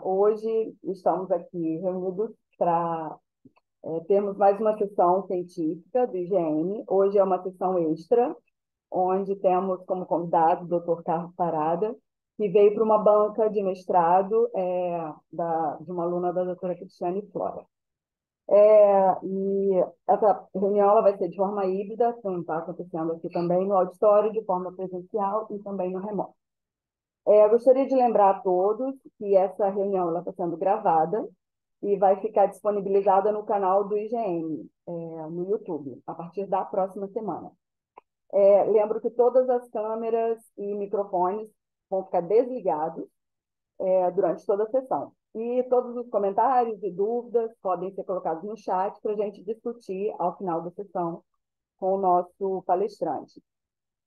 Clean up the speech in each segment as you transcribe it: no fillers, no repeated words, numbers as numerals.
Hoje estamos aqui reunidos para termos mais uma sessão científica do IGN. Hoje é uma sessão extra, onde temos como convidado o Dr. Carlos Parada, que veio para uma banca de mestrado de uma aluna da doutora Cristiane Flora. E essa reunião ela vai ser de forma híbrida, então está acontecendo aqui também no auditório, de forma presencial e também no remoto. Eu gostaria de lembrar a todos que essa reunião está sendo gravada e vai ficar disponibilizada no canal do IGN, no YouTube, a partir da próxima semana. Lembro que todas as câmeras e microfones vão ficar desligados durante toda a sessão. E todos os comentários e dúvidas podem ser colocados no chat para a gente discutir ao final da sessão com o nosso palestrante.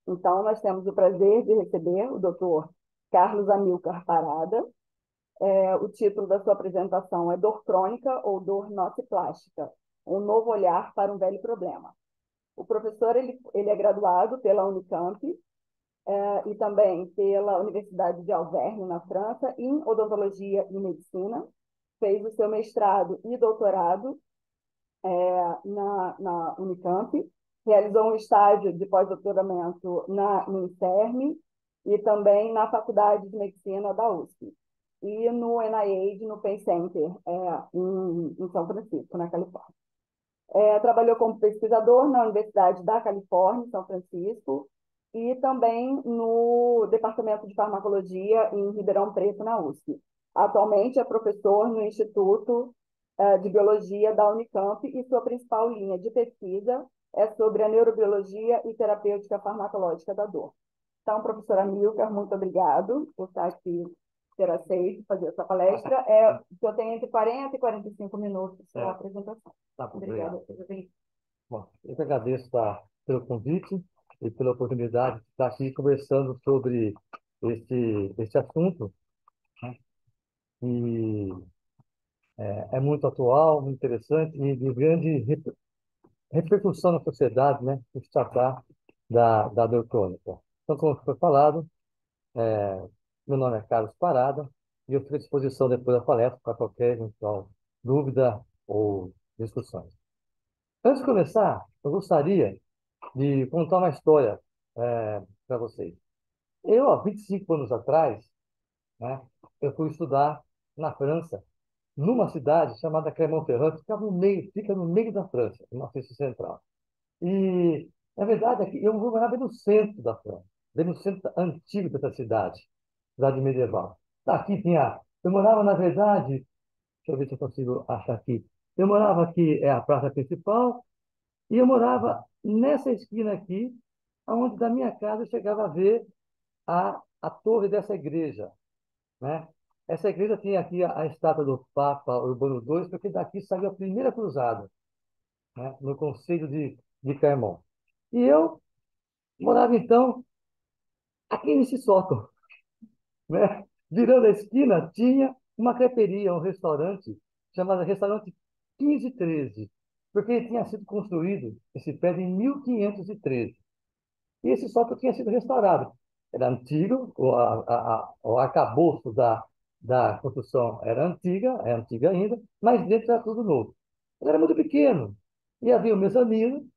Então, nós temos o prazer de receber o Dr. Carlos Amilcar Parada. O título da sua apresentação é Dor Crônica ou Dor Nociplástica, um novo olhar para um velho problema. O professor ele é graduado pela Unicamp e também pela Universidade de Auvergne, na França, em odontologia e medicina. Fez o seu mestrado e doutorado na Unicamp, realizou um estágio de pós-doutoramento no INSERM e também na Faculdade de Medicina da USP, e no NIH, no Penn Center, em São Francisco, na Califórnia. Trabalhou como pesquisador na Universidade da Califórnia, em São Francisco, e também no Departamento de Farmacologia em Ribeirão Preto, na USP. Atualmente é professor no Instituto de Biologia da Unicamp e sua principal linha de pesquisa é sobre a neurobiologia e terapêutica farmacológica da dor. Então, professora Amilcar, muito obrigado por estar aqui, ter aceito fazer essa palestra. Eu tenho entre 40 e 45 minutos para a apresentação. Tá bom, Obrigada. obrigado. Bom, eu que agradeço pelo convite e pela oportunidade de estar aqui conversando sobre este assunto, né? E é muito atual, muito interessante e de grande repercussão na sociedade, né? Se tratar da dor crônica. Então, como foi falado, é, meu nome é Carlos Parada e eu fico à disposição depois da palestra para qualquer eventual dúvida ou discussões. Antes de começar, eu gostaria de contar uma história para vocês. Eu, há 25 anos atrás, né, eu fui estudar na França, numa cidade chamada Clermont-Ferrand, que fica no meio da França, no Suíça Central. E, na verdade, aqui, eu morava bem no centro da França, bem no centro antigo dessa cidade medieval. Daqui tinha... Eu morava, na verdade, deixa eu ver se eu consigo achar aqui. Eu morava aqui, é a praça principal, e eu morava nessa esquina aqui, onde da minha casa eu chegava a ver a torre dessa igreja, né? Essa igreja tinha aqui a estátua do Papa Urbano II, porque daqui saiu a primeira cruzada, né? No Conselho de Clermont. E eu morava, então, aqui nesse sótão, né? Virando a esquina, tinha uma creperia, um restaurante, chamado Restaurante 1513, porque ele tinha sido construído, esse prédio, em 1513. E esse sótão tinha sido restaurado. Era antigo, o arcabouço da construção era antiga, é antiga ainda, mas dentro era tudo novo. Ele era muito pequeno. E havia um mezanino,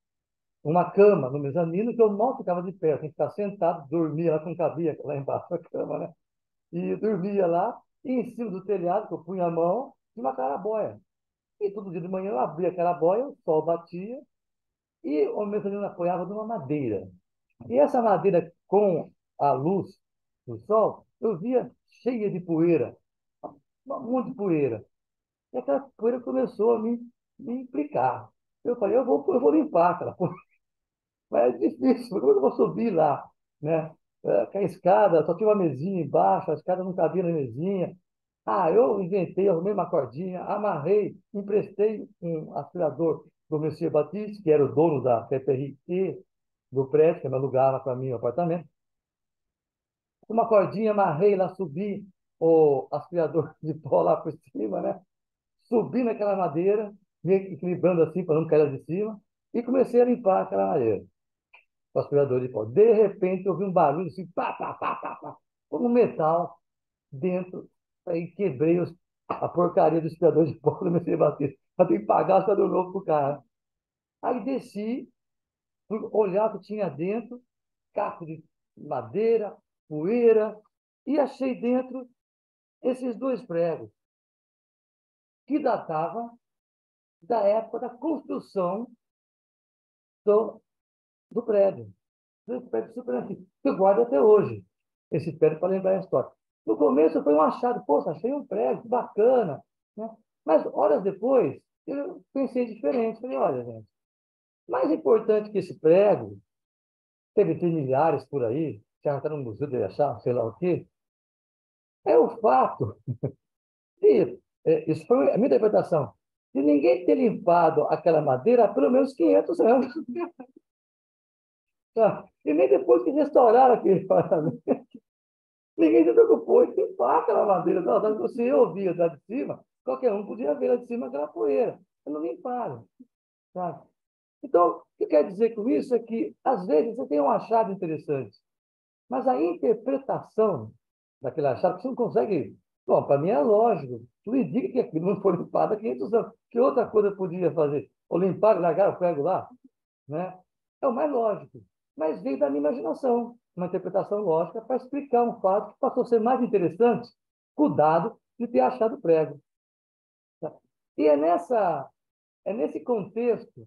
uma cama no mezanino, que eu mal ficava de pé, eu tinha que ficar sentado, dormia lá, não cabia lá embaixo da cama, né? E eu dormia lá, e em cima do telhado, que eu punha a mão, tinha uma claraboia. E todo dia de manhã eu abria a claraboia, o sol batia, e o mezanino apoiava numa madeira. E essa madeira, com a luz do sol, eu via cheia de poeira, um monte de poeira. E aquela poeira começou a me implicar. Eu falei, eu vou limpar aquela poeira. Mas é difícil, como eu vou subir lá, né? Com a escada, só tinha uma mesinha embaixo, a escada não cabia na mesinha. Ah, eu inventei, arrumei uma cordinha, amarrei, emprestei um aspirador do Monsieur Batiste, que era o dono da PPRI do prédio, que me alugava para mim o apartamento. Uma cordinha, amarrei lá, subi o aspirador de pó lá por cima, né? Subi naquela madeira, me equilibrando assim para não cair lá de cima, e comecei a limpar aquela madeira, com o aspirador de pó. De repente, eu ouvi um barulho assim, pá, pá, pá, pá, pá, como metal dentro. Aí quebrei a porcaria do aspirador de pó, comecei a bater. Eu tenho que pagar o aspirador novo pro cara. Aí desci, fui olhar o que tinha dentro, caco de madeira, poeira, e achei dentro esses dois pregos, que datavam da época da construção do, do prédio. Do prédio super antigo. Eu guardo até hoje esse prédio para lembrar a história. No começo foi um achado, poxa, achei um prédio, que bacana, né? Mas horas depois, eu pensei diferente. Falei, olha, gente, mais importante que esse prédio, tem milhares por aí, já está no museu de achar, sei lá o quê, é o fato de, isso foi a minha interpretação, de ninguém ter limpado aquela madeira há pelo menos 500 anos. Tá? E nem depois que restauraram aquele apartamento, ninguém se preocupou em limpar aquela madeira. Não, você ouvia lá de cima, qualquer um podia ver lá de cima aquela poeira. Eles não limparam. Tá? Então, o que quer dizer com isso é que, às vezes, você tem um achado interessante, mas a interpretação daquele achado, você não consegue. Bom, para mim é lógico. Tudo indica que aquilo não foi limpado há 500 anos. Que outra coisa podia fazer? Ou limpar, largar o prego lá? Né? É o mais lógico. Mas veio da minha imaginação, uma interpretação lógica para explicar um fato que passou a ser mais interessante, com o dado de ter achado o prego. Tá? E é nesse contexto,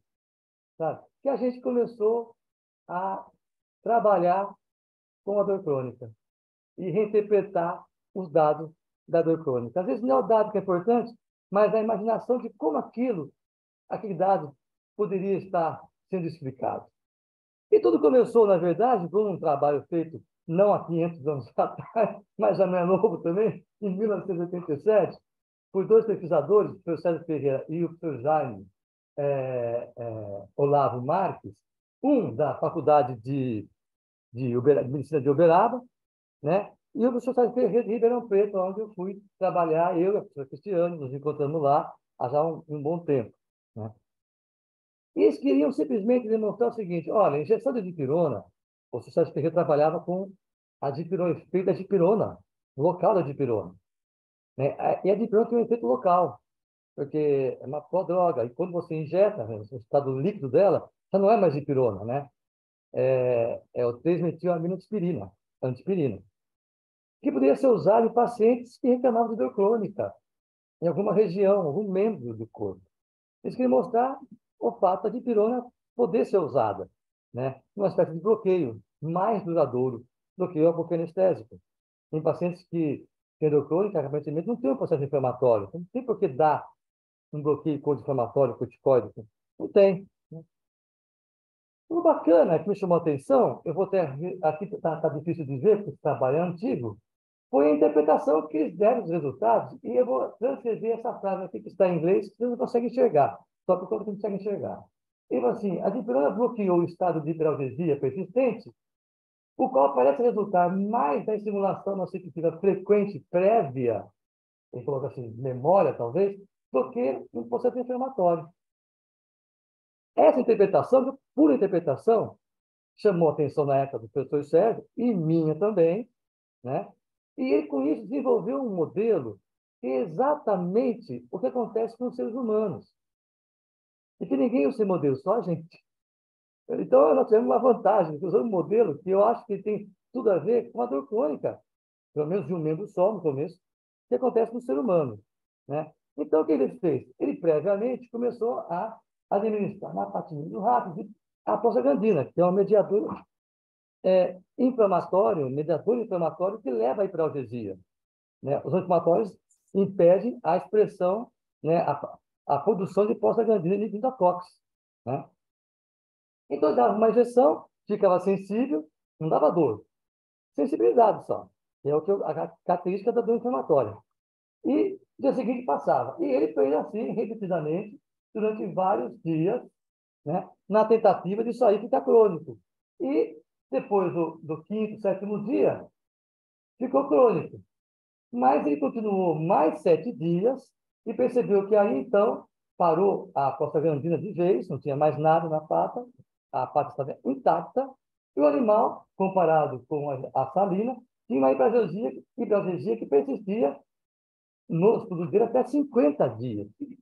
sabe, que a gente começou a trabalhar com a dor crônica e reinterpretar os dados da dor crônica. Às vezes não é o dado que é importante, mas a imaginação de como aquele dado poderia estar sendo explicado. E tudo começou, na verdade, por um trabalho feito não há 500 anos atrás, mas já não é novo também, em 1987, por dois pesquisadores, o professor César Ferreira e o professor Jaime Olavo Marques, um da Faculdade de Medicina de Uberaba, né? E o professor César Ferreira de Ribeirão Preto, onde eu fui trabalhar, eu e a professora Cristiane, nos encontramos lá há já um bom tempo. Né? E eles queriam simplesmente demonstrar o seguinte: olha, a injeção de dipirona, o Sucesso Ferreira trabalhava com a dipirona, efeito da dipirona, local da dipirona. Né? E a dipirona tem um efeito local, porque é uma prodroga, e quando você injeta, né, o estado líquido dela, já não é mais dipirona, né? É o 3-metil-aminoaspirina, antispirina, que poderia ser usado em pacientes que reclamavam de dor crônica, em alguma região, algum membro do corpo. Eles queriam mostrar o fato da dipirona poder ser usada, né? Numa espécie de bloqueio mais duradouro do que o bloqueio anestésico. Em pacientes que têm dor crônica, aparentemente não tem um processo inflamatório. Então, não tem por que dar um bloqueio anti-inflamatório, corticoide. Não tem. Né? O bacana que me chamou a atenção, eu vou ter aqui, tá difícil de ver, porque esse trabalho é antigo, foi a interpretação que eles deram dos resultados, e eu vou transcrever essa frase aqui que está em inglês, que você não consegue enxergar, só porque você não consegue enxergar. Ele falou assim: a dipirona bloqueou o estado de hiperalgesia persistente, o qual parece resultar mais da estimulação nociceptiva frequente prévia, ele coloca assim, memória talvez, do que um processo inflamatório. Essa interpretação, pura interpretação, chamou a atenção na época do professor Sérgio, e minha também, né? E ele, com isso, desenvolveu um modelo que é exatamente o que acontece com os seres humanos. E que ninguém usa esse modelo, só a gente. Então, nós tivemos uma vantagem, usando um modelo que eu acho que tem tudo a ver com a dor crônica, pelo menos de um membro só no começo, que acontece no ser humano. Né? Então, o que ele fez? Ele, previamente, começou a administrar na patinha do rato a prostaglandina, que é um mediador inflamatório, mediador inflamatório que leva à hiperalgesia. Né? Os anti-inflamatórios impedem a expressão, né, a produção de prostaglandina e nicotox. Né? Então, dava uma injeção, ficava sensível, não dava dor. Sensibilidade só. É o que a característica da dor inflamatória. E no dia seguinte passava. E ele fez assim, repetidamente, durante vários dias, né, na tentativa de sair ficar crônico. E depois do quinto, sétimo dia, ficou crônico. Mas ele continuou mais 7 dias e percebeu que aí, então, parou a prostaglandina de vez, não tinha mais nada na pata, a pata estava intacta, e o animal, comparado com a salina, tinha uma hiperalgesia que persistia no estudo dele até 50 dias. Se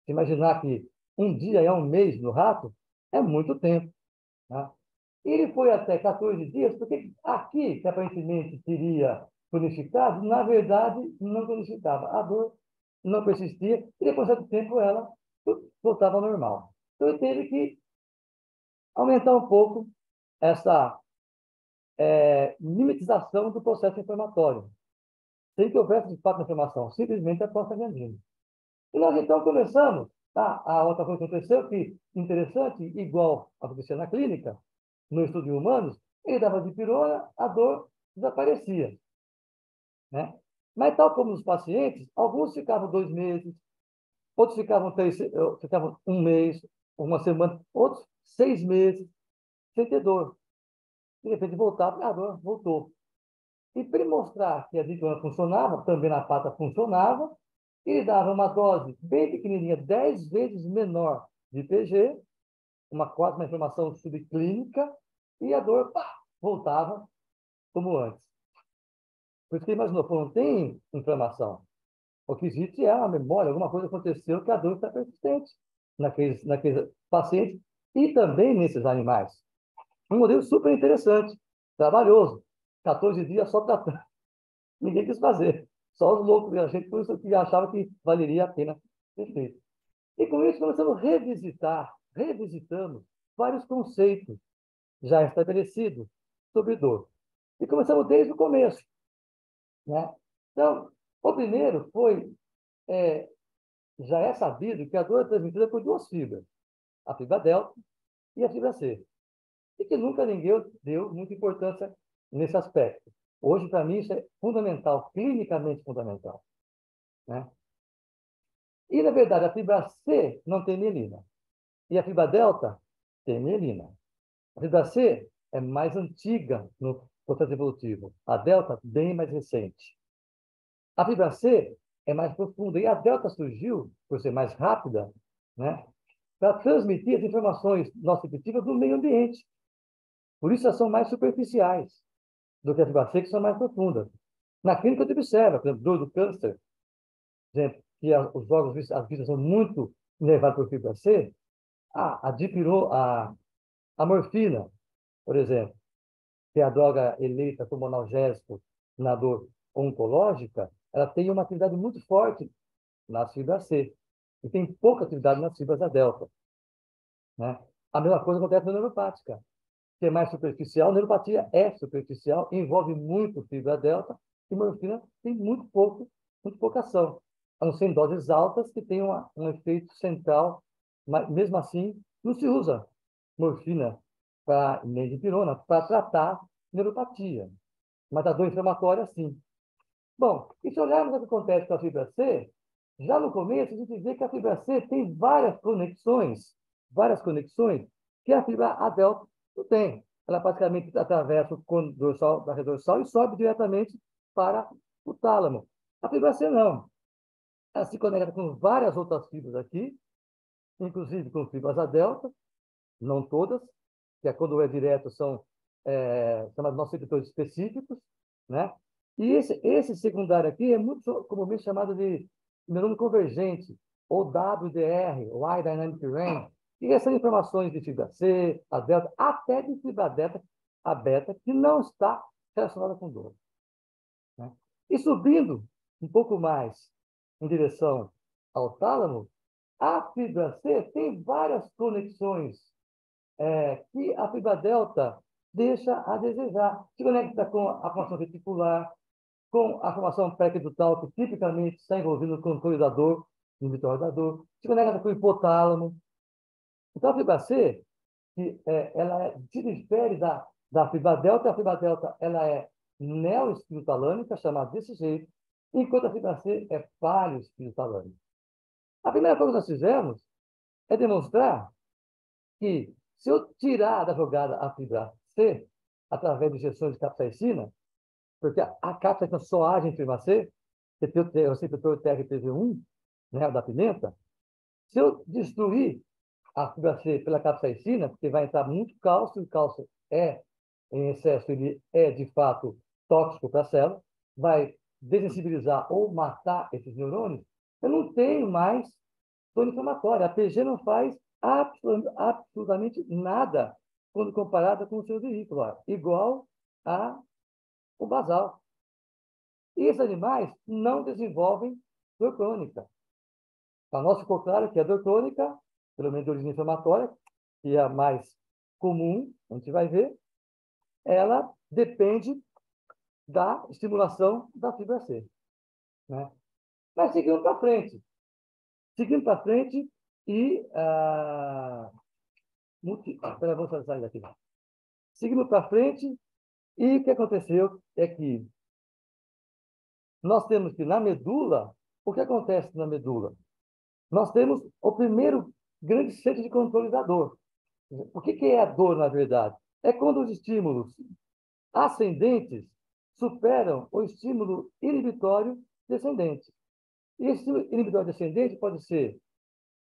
imaginar que um dia é um mês no rato, é muito tempo. Tá? Ele foi até 14 dias, porque aqui, que aparentemente teria cronificado, na verdade, não cronificava. A dor não persistia, e depois de certo tempo ela voltava ao normal. Então, ele teve que aumentar um pouco essa mimetização do processo inflamatório, sem que houvesse de fato inflamação, simplesmente a prostaglandina. E nós então começamos, tá? A outra coisa que aconteceu, que interessante, igual acontecia na clínica, no estudo de humanos, ele dava dipirona, a dor desaparecia, né? Mas tal como os pacientes, alguns ficavam 2 meses, outros ficavam um mês, uma semana, outros 6 meses, sem ter dor. De repente voltava, a dor voltou. E para ele mostrar que a dipirona funcionava, também na pata funcionava, ele dava uma dose bem pequenininha, 10 vezes menor de PG, quase uma inflamação subclínica, e a dor voltava como antes. Por isso que imaginou, pô, não tem inflamação. O que existe é uma memória, alguma coisa aconteceu que a dor está persistente naqueles pacientes e também nesses animais. Um modelo super interessante, trabalhoso. 14 dias só tratando. Ninguém quis fazer. Só os loucos, a gente, por isso que achava que valeria a pena ter feito. E com isso começamos a revisitamos vários conceitos já estabelecidos sobre dor. E começamos desde o começo, né? Então, o primeiro foi, é, já é sabido que a dor é transmitida por duas fibras, a fibra delta e a fibra C. E que nunca ninguém deu muita importância nesse aspecto. Hoje, para mim, isso é fundamental, clinicamente fundamental, né? E, na verdade, a fibra C não tem mielina. E a fibra delta tem mielina. A fibra C é mais antiga no processo evolutivo. A delta, bem mais recente. A fibra C é mais profunda. E a delta surgiu, por ser mais rápida, né, para transmitir as informações nociceptivas do meio ambiente. Por isso, elas são mais superficiais do que a fibra C, que são mais profundas. Na clínica, você observa, por exemplo, dor do câncer, por exemplo, que os órgãos, as vistas são muito inervadas por fibra C. A morfina, por exemplo, que é a droga eleita como analgésico na dor oncológica, ela tem uma atividade muito forte nas fibras C e tem pouca atividade nas fibras da delta, né? A mesma coisa acontece na neuropática, que é mais superficial. Neuropatia é superficial, envolve muito fibra delta e morfina tem muito pouca ação, a não ser em doses altas que tem um efeito central, mas mesmo assim não se usa morfina nem dipirona para tratar neuropatia, mas a dor inflamatória sim. Bom, e se olharmos o que acontece com a fibra C, já no começo a gente vê que a fibra C tem várias conexões que a fibra A delta não tem. Ela praticamente atravessa o côno dorsal da rede dorsal e sobe diretamente para o tálamo. A fibra C não. Ela se conecta com várias outras fibras aqui, inclusive com fibras A delta, não todas, que quando é direto são chamados nociceptores específicos, né? E esse secundário aqui é muito comumente chamado de neurônio convergente, ou WDR, Wide Dynamic Range, e essas informações de fibra C, a delta, até de fibra beta, a beta, que não está relacionada com dor, né? E subindo um pouco mais em direção ao tálamo, a fibra C tem várias conexões que a fibra delta deixa a desejar. Se conecta com a formação reticular, com a formação pré-epidutal, que tipicamente está envolvido no controle da dor, no inibitório da dor. Se conecta com o hipotálamo. Então, a fibra C, ela se difere da fibra delta. A fibra delta ela é neoespinotalâmica, chamada desse jeito, enquanto a fibra C é palioespinotalâmica. A primeira coisa que nós fizemos é demonstrar que, se eu tirar da jogada a fibra C, através de injeções de capsaicina, porque a capsaicina só age em fibra C, que tem o receptor TRPV1, né, da pimenta, se eu destruir a fibra C pela capsaicina, porque vai entrar muito cálcio, e o cálcio em excesso, ele é, de fato, tóxico para a célula, vai desensibilizar ou matar esses neurônios, eu não tenho mais dor inflamatória. A PG não faz absolutamente nada quando comparada com o seu veículo, igual ao basal. E esses animais não desenvolvem dor crônica. A nossa ficou claro que a dor crônica, pelo menos de origem inflamatória, que é a mais comum, a gente vai ver, ela depende da estimulação da fibra C. Né? Mas seguindo para frente. Seguindo para frente e... vou sair daqui. Seguindo para frente, e o que aconteceu é que nós temos que, na medula, o que acontece na medula? Nós temos o primeiro grande centro de controle da dor. O que é a dor, na verdade? É quando os estímulos ascendentes superam o estímulo inibitório descendente. E esse estímulo inibitório descendente pode ser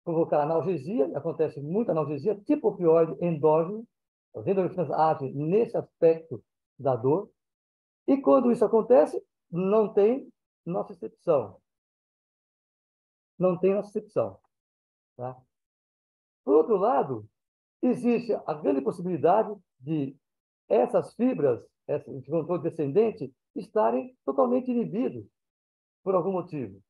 provocar analgesia, acontece muita analgesia, tipo opioide endógeno, as endorfinas agem nesse aspecto da dor, e quando isso acontece, não tem nocicepção. Não tem nocicepção. Tá? Por outro lado, existe a grande possibilidade de essas fibras, esse controle descendente, estarem totalmente inibidos por algum motivo.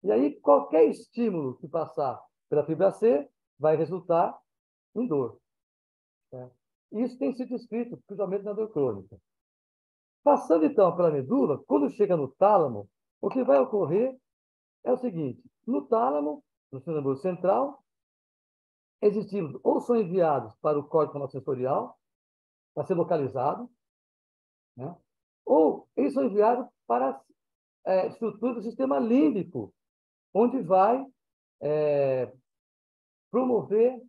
E aí, qualquer estímulo que passar pela fibra C vai resultar em dor. Né? Isso tem sido escrito, principalmente na dor crônica. Passando, então, pela medula, quando chega no tálamo, o que vai ocorrer é o seguinte: no tálamo, no sistema nervoso central, esses estímulos ou são enviados para o córtex sensorial, para ser localizado, né? Ou eles são enviados para a estrutura do sistema límbico, onde vai promover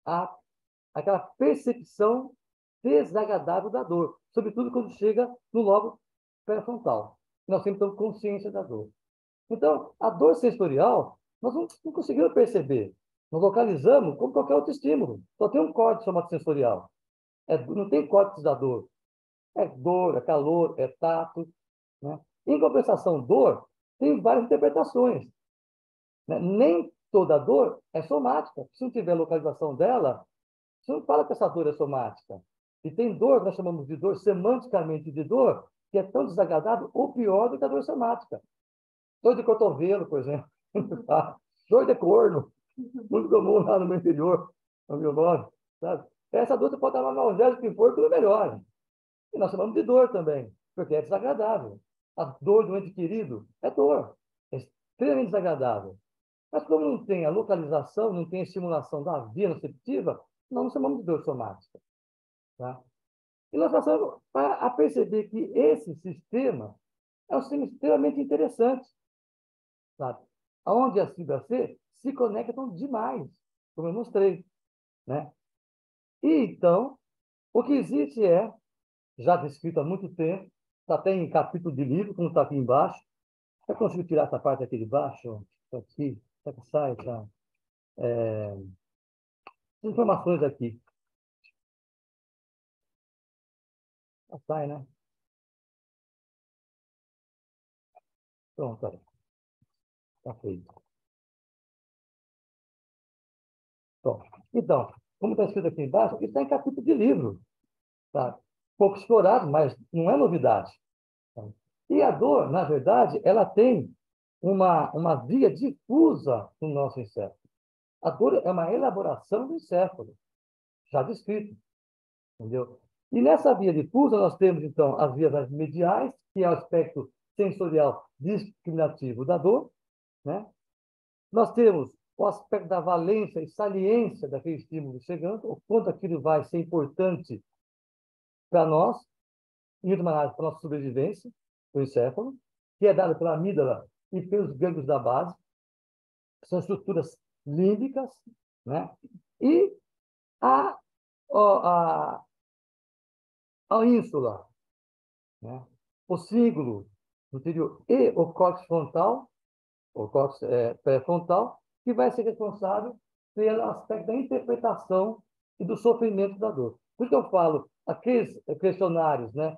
aquela percepção desagradável da dor, sobretudo quando chega no lobo pré-frontal. Nós sempre temos consciência da dor. Então, a dor sensorial, nós não conseguimos perceber. Nós localizamos como qualquer outro estímulo. Só tem um córtex somatosensorial. Não tem córtex da dor. É dor, é calor, é tato. Né? Em compensação, dor tem várias interpretações. Né? Nem toda dor é somática. Se não tiver localização dela, você não fala que essa dor é somática. E tem dor, nós chamamos de dor, semanticamente de dor, que é tão desagradável ou pior do que a dor somática. Dor de cotovelo, por exemplo. Dor de corno. Muito comum lá no meu interior, no meu nome. Sabe? Essa dor você pode tomar analgésico que for, tudo melhora. E nós chamamos de dor também, porque é desagradável. A dor do ente querido é dor. É extremamente desagradável. Mas como não tem a localização, não tem a estimulação da via nociceptiva, nós não chamamos de dor somática. Tá? E nós passamos a perceber que esse sistema é um sistema extremamente interessante, sabe? Onde as fibras C se conectam demais, como eu mostrei. Né? E então, o que existe já descrito há muito tempo, está até em capítulo de livro, como está aqui embaixo. Eu consigo tirar essa parte aqui de baixo? Aqui, que sai, tá? Informações aqui. Sai, né? Pronto, aí. Está feito. Bom, então, como está escrito aqui embaixo, isso está em capítulo de livro. Tá? Pouco explorado, mas não é novidade. Tá? E a dor, na verdade, ela tem uma via difusa no nosso encéfalo. A dor é uma elaboração do encéfalo, já descrito. Entendeu? E nessa via difusa, nós temos, então, as vias mediais, que é o aspecto sensorial discriminativo da dor. Né? Nós temos o aspecto da valência e saliência daquele estímulo chegando, o quanto aquilo vai ser importante para nós, em última análise, para a nossa sobrevivência, do encéfalo, que é dado pela amígdala e pelos gânglios da base, que são estruturas límbicas, né? E a, a, a ínsula, né? O cíngulo anterior e o córtex frontal, o córtex pré-frontal, que vai ser responsável pelo aspecto da interpretação e do sofrimento da dor. Por isso que eu falo, aqueles questionários, né?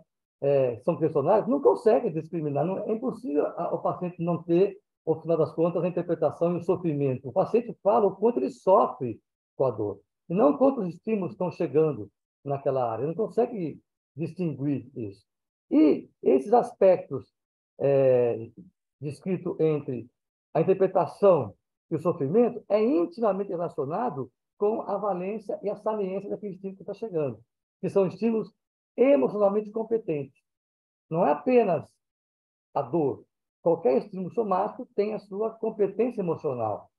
são questionários, não conseguem discriminar. Não, é impossível o paciente não ter, ao final das contas, a interpretação e o sofrimento. O paciente fala o quanto ele sofre com a dor, e não quantos estímulos estão chegando naquela área. Ele não consegue distinguir isso. E esses aspectos descritos entre a interpretação e o sofrimento é intimamente relacionado com a valência e a saliência daquele estímulo que está chegando, que são estímulos emocionalmente competentes. Não é apenas a dor. Qualquer estímulo somático tem a sua competência emocional,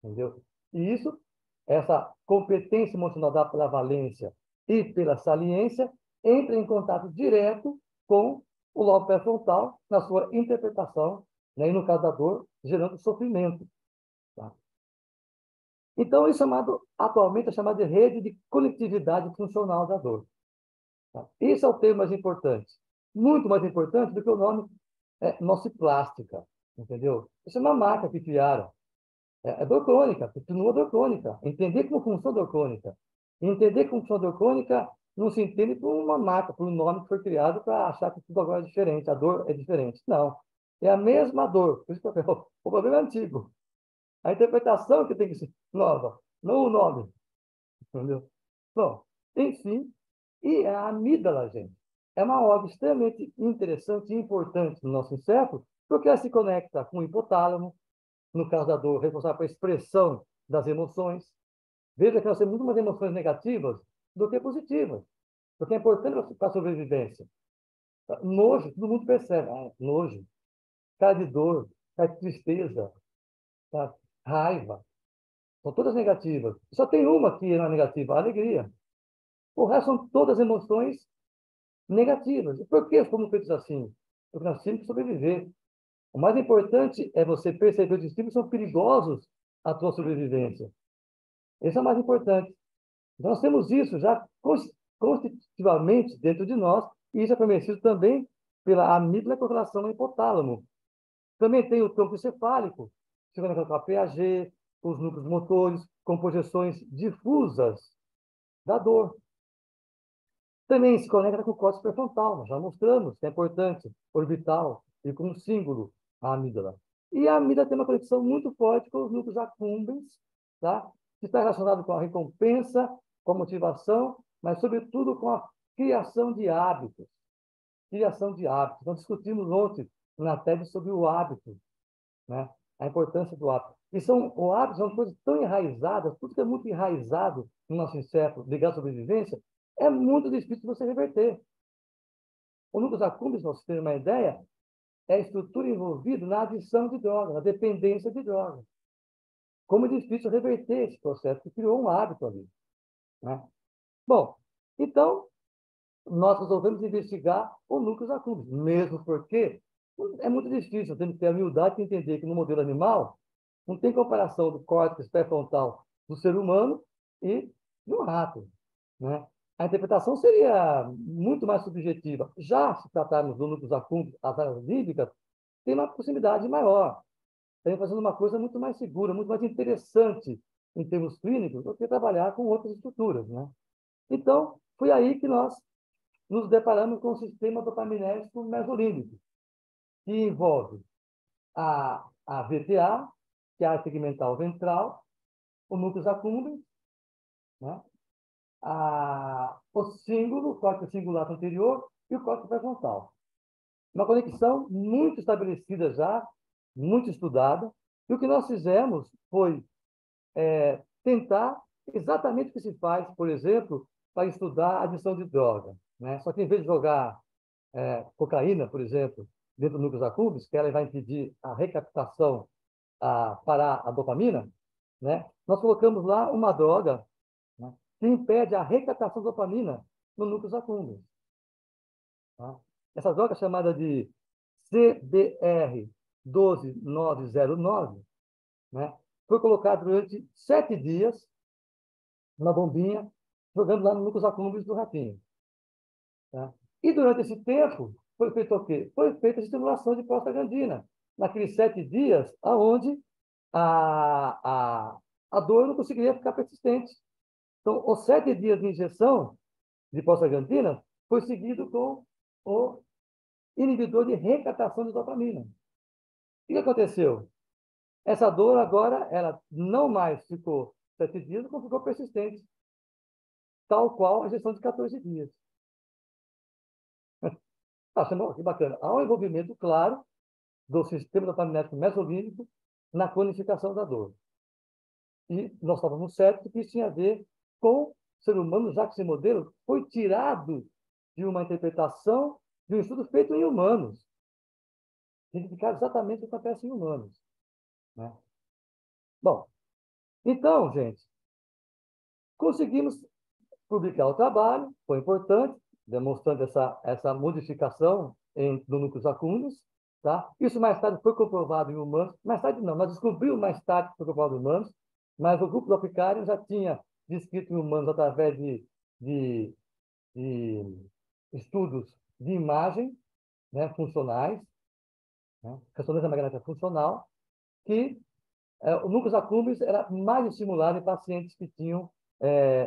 entendeu? E isso, essa competência emocional dada pela valência e pela saliência, entra em contato direto com o lobo pré-frontal na sua interpretação, né? E no caso da dor, gerando sofrimento. Tá? Então, isso atualmente é chamado de rede de conectividade funcional da dor. Tá? Esse é o termo mais importante. Muito mais importante do que o nome nociplástica, entendeu? Isso é uma marca que criaram. É dor crônica, continua dor crônica. Entender como funciona a dor crônica. Entender como funciona a dor crônica não se entende por uma marca, por um nome que foi criado para achar que tudo agora é diferente, a dor é diferente. Não. É a mesma dor. Por isso que eu falo, o problema é antigo. A interpretação que tem que ser nova, não o nome. Entendeu? Bom, enfim, e a amígdala, gente, é uma órgão extremamente interessante e importante no nosso encéfalo, porque ela se conecta com o hipotálamo, no caso da dor, responsável pela expressão das emoções. Veja que nós temos muito mais emoções negativas do que positivas, porque é importante para a sobrevivência. Nojo, todo mundo percebe. Nojo, cara de dor, cara de tristeza, tá? Raiva, são todas negativas. Só tem uma que não é negativa, a alegria. O resto são todas emoções negativas. E por que fomos feitos assim? Porque nós temos que sobreviver. O mais importante é você perceber que os estímulos são perigosos à tua sobrevivência. Esse é o mais importante. Então, nós temos isso já constitutivamente dentro de nós, e isso é prometido também pela amígdala com relação ao hipotálamo. Também tem o tronco encefálico, que se conecta com a PAG, os núcleos motores, com projeções difusas da dor. Também se conecta com o córtex pré-frontal, nós já mostramos que é importante, orbital e com símbolo, a amígdala. E a amígdala tem uma conexão muito forte com os núcleos accumbens, tá? Que está relacionado com a recompensa, com a motivação, mas, sobretudo, com a criação de hábitos. Criação de hábitos. Nós discutimos ontem na TED sobre o hábito, né? A importância do hábito. E o hábito são coisas tão enraizadas, tudo que é muito enraizado no nosso encéfalo, ligado à sobrevivência, é muito difícil de você reverter. O núcleo accumbens, para você ter uma ideia, é a estrutura envolvida na adição de droga, na dependência de droga. Como é difícil reverter esse processo que criou um hábito ali, né? Bom, então, nós resolvemos investigar o núcleo accumbens, mesmo porque é muito difícil, temos que ter a humildade de entender que no modelo animal não tem comparação do córtex pré-frontal do ser humano e de um rato, né? A interpretação seria muito mais subjetiva. Já se tratarmos do núcleo accumbens, as áreas límbicas, tem uma proximidade maior. Estamos fazendo uma coisa muito mais segura, muito mais interessante em termos clínicos do que trabalhar com outras estruturas, né? Então, foi aí que nós nos deparamos com o sistema dopaminérgico mesolímbico, que envolve a VTA, que é a área segmental ventral, o núcleo accumbens, né? O símbolo, o córtex cingulado anterior e o córtex pré-frontal. Uma conexão muito estabelecida já, muito estudada, e o que nós fizemos foi tentar exatamente o que se faz, por exemplo, para estudar a adição de droga, né? Só que em vez de jogar cocaína, por exemplo, dentro do núcleo accumbens, que ela vai impedir a recaptação, a parar a dopamina, né? Nós colocamos lá uma droga, né, que impede a recaptação de dopamina no núcleo accumbens. Tá? Essa droga é chamada de CDR 12909, né? Foi colocada durante 7 dias na bombinha, jogando lá no núcleo accumbens do ratinho. Tá? E durante esse tempo, foi feito o quê? Foi feita a estimulação de prostaglandina, naqueles 7 dias, aonde a dor não conseguiria ficar persistente. Então, os 7 dias de injeção de prostaglandina foi seguido com o inibidor de recaptação de dopamina. O que aconteceu? Essa dor agora, ela não mais ficou 7 dias, como ficou persistente, tal qual a gestão de 14 dias. Que bacana. Há um envolvimento claro do sistema dopaminérgico mesolínico na cronificação da dor. E nós estávamos certos que isso tinha a ver com o ser humano, já que esse modelo foi tirado de uma interpretação de um estudo feito em humanos. Identificar exatamente o que acontece em humanos. Né? Bom, então, gente, conseguimos publicar o trabalho, foi importante, demonstrando essa modificação no núcleos acúmulos. Tá? Isso mais tarde foi comprovado em humanos. Mais tarde não, nós descobrimos mais tarde que foi comprovado em humanos, mas o grupo do Apicarium já tinha descrito em humanos através de, de estudos de imagem, né, funcionais, né, ressonância magnética funcional, que o núcleus acúmulos era mais estimulado em pacientes que tinham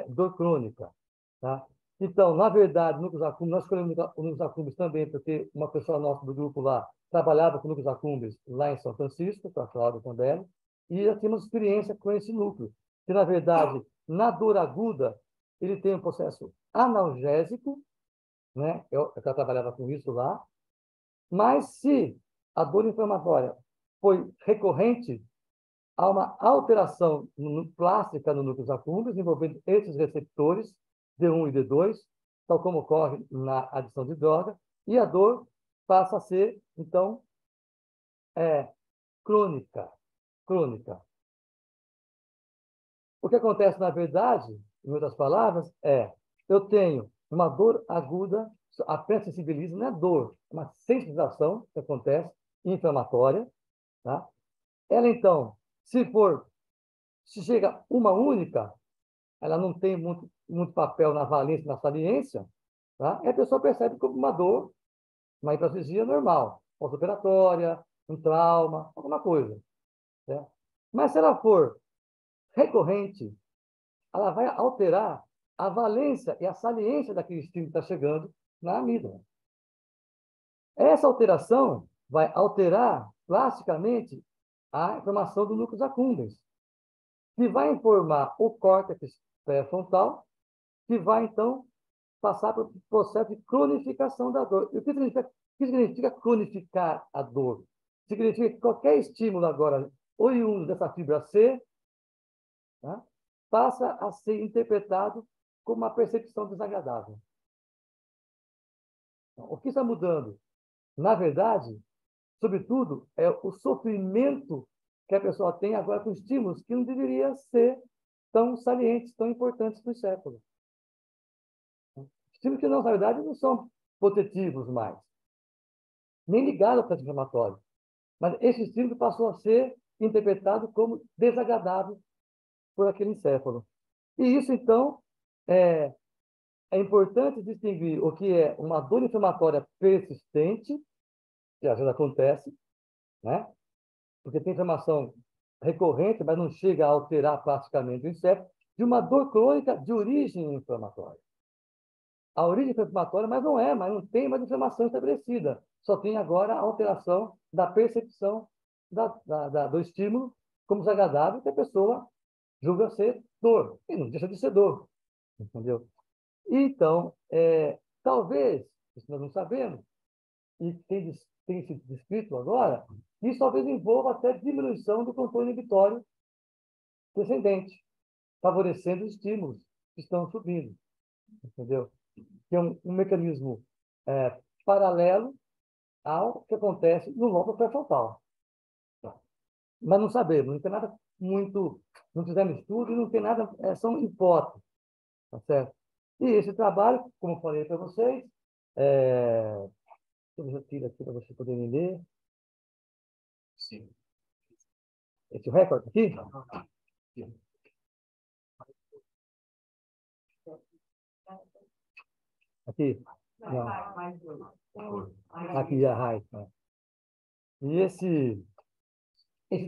dor crônica. Tá? Então, na verdade, núcleos acúmulos, nós escolhemos o núcleos acúmulos também, porque uma pessoa nossa do grupo lá trabalhava com núcleos acúmulos lá em São Francisco, com a Cláudia Cambelli, e já tínhamos experiência com esse núcleo, que, na verdade, na dor aguda, ele tem um processo analgésico, né? Eu trabalhava com isso lá, mas se a dor inflamatória foi recorrente, há uma alteração plástica no núcleo acúmulos, envolvendo esses receptores, D1 e D2, tal como ocorre na adição de droga, e a dor passa a ser, então, crônica. Crônica. O que acontece, na verdade, em outras palavras, eu tenho uma dor aguda, a pré-sensibilismo não é dor, é uma sensibilização que acontece, inflamatória. Tá? Ela, então, se chega uma única, ela não tem muito papel na valência, na saliência, tá? E a pessoa percebe como uma dor, uma hiperalgesia normal, pós-operatória, um trauma, alguma coisa. Né? Mas se ela for recorrente, ela vai alterar a valência e a saliência daquele estímulo que está chegando na amígdala. Essa alteração vai alterar plasticamente a informação do núcleo accumbens, que vai informar o córtex pré-frontal, que vai, então, passar pelo processo de cronificação da dor. E o que significa cronificar a dor? Significa que qualquer estímulo agora oriundo dessa fibra C, tá, passa a ser interpretado como uma percepção desagradável. O que está mudando? Na verdade, sobretudo, é o sofrimento que a pessoa tem agora com estímulos que não deveria ser tão salientes, tão importantes para o século. Estímulos que, na verdade, não são protetivos mais, nem ligados ao processo inflamatório. Mas esse estímulo passou a ser interpretado como desagradável por aquele encéfalo. E isso, então, é importante distinguir o que é uma dor inflamatória persistente, que às vezes acontece, né? Porque tem inflamação recorrente, mas não chega a alterar plasticamente o encéfalo, de uma dor crônica de origem inflamatória. A origem inflamatória, mas não tem mais inflamação estabelecida. Só tem agora a alteração da percepção do estímulo como desagradável, que a pessoa julga ser dor. E não deixa de ser dor. Entendeu? Então, talvez, isso nós não sabemos, e tem sido descrito agora, isso talvez envolva até diminuição do controle inibitório descendente, favorecendo os estímulos que estão subindo. Entendeu? Que é um mecanismo paralelo ao que acontece no lóbulo pré-frontal. Mas não sabemos, não tem nada muito, não fizemos estudo e não tem nada, são hipóteses, tá certo? E esse trabalho, como eu falei para vocês, eu tiro aqui para vocês poderem ler. Sim. Esse recorde aqui? Aqui? Não. Aqui, a raiz. E esse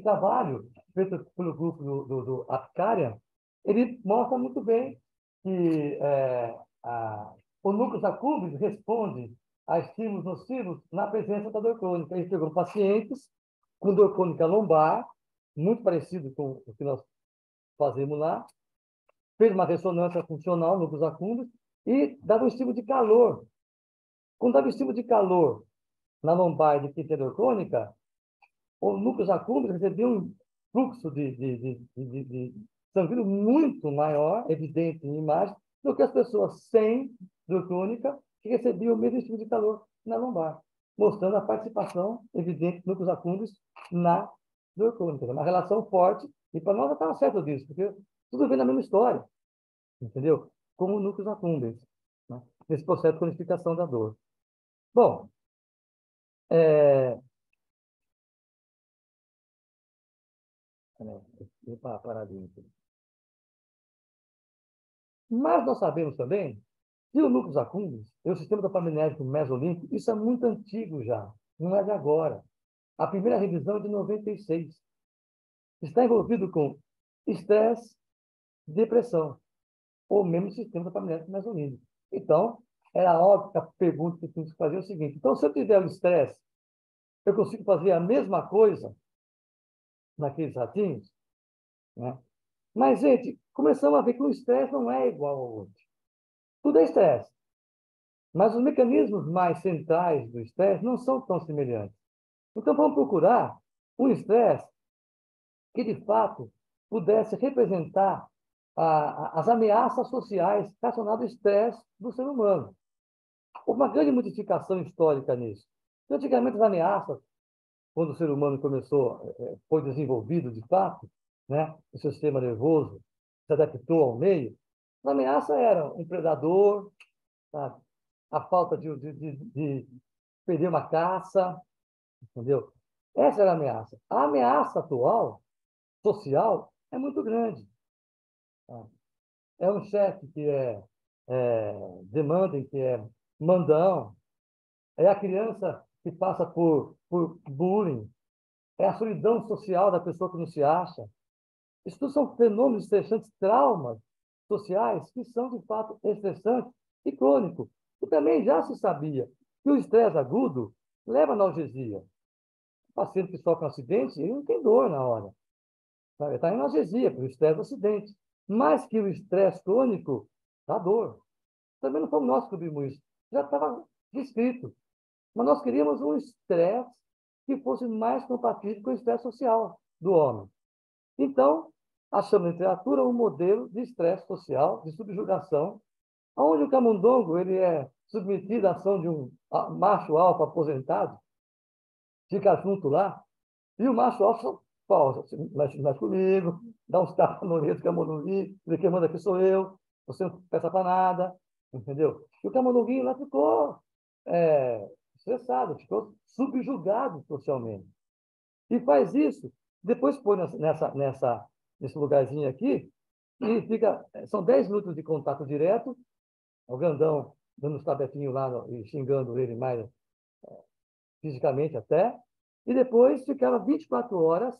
trabalho, feito pelo grupo do Apicarium, ele mostra muito bem que o núcleo accumbens responde a estímulos nocivos na presença da dor crônica. Ele pegou pacientes com dor crônica lombar, muito parecido com o que nós fazemos lá, fez uma ressonância funcional no núcleos acúmulos e dava um estímulo de calor. Quando dava estímulo de calor na lombar de quem tem dor crônica, o núcleos acúmulos recebia um fluxo de sanguíneo muito maior, evidente em imagem, do que as pessoas sem dor crônica, que recebiam o mesmo estímulo de calor na lombar, mostrando a participação evidente dos núcleos acúmulos na dor crônica. Uma relação forte, e para nós já estava certo disso, porque tudo vem na mesma história, entendeu? Como núcleos acúmulos, né? Nesse processo de cronificação da dor. Bom, é... paradinho aqui. Mas nós sabemos também que o núcleos acúmulos e o sistema dopaminérgico mesolímbico, isso é muito antigo já, não é de agora. A primeira revisão é de 96. Está envolvido com estresse, depressão, ou mesmo sistema dopaminérgico mesolímbico. Então, era óbvio que a pergunta que temos que fazer é o seguinte: então, se eu tiver o estresse, eu consigo fazer a mesma coisa naqueles ratinhos? Né? Mas, gente, começamos a ver que o estresse não é igual ao outro. Tudo é estresse. Mas os mecanismos mais centrais do estresse não são tão semelhantes. Então, vamos procurar um estresse que, de fato, pudesse representar as ameaças sociais relacionadas ao estresse do ser humano. Houve uma grande modificação histórica nisso. Antigamente, as ameaças, quando o ser humano começou, foi desenvolvido de fato, né, o seu sistema nervoso se adaptou ao meio, as ameaças eram um predador, sabe? A falta de perder uma caça, entendeu? Essa era a ameaça. A ameaça atual, social, é muito grande. Tá? É um chefe que é demanding, que é mandão, é a criança que passa por bullying, é a solidão social da pessoa que não se acha. Isso tudo são fenômenos estressantes, traumas sociais que são, de fato, estressantes e crônicos. E também já se sabia que o estresse agudo leva à analgesia. O paciente que sofre um acidente, ele não tem dor na hora. Ele está em analgesia pelo estresse do acidente. Mas que o estresse crônico dá dor. Também não fomos nós que descobrimos isso. Já estava descrito. Mas nós queríamos um estresse que fosse mais compatível com o estresse social do homem. Então, achamos na literatura um modelo de estresse social, de subjugação, onde o camundongo ele é submetido à ação de um macho alfa aposentado, fica junto lá, e o macho alfa pausa, mexe comigo, dá uns tapas no orelha do camundonguinho, quem manda aqui sou eu, você não peça para nada, entendeu? E o camundonguinho lá ficou estressado, ficou subjugado socialmente. E faz isso, depois põe nesse lugarzinho aqui, e fica, são 10 minutos de contato direto, o grandão dando os tapetinhos lá e xingando ele mais fisicamente até, e depois ficava 24 horas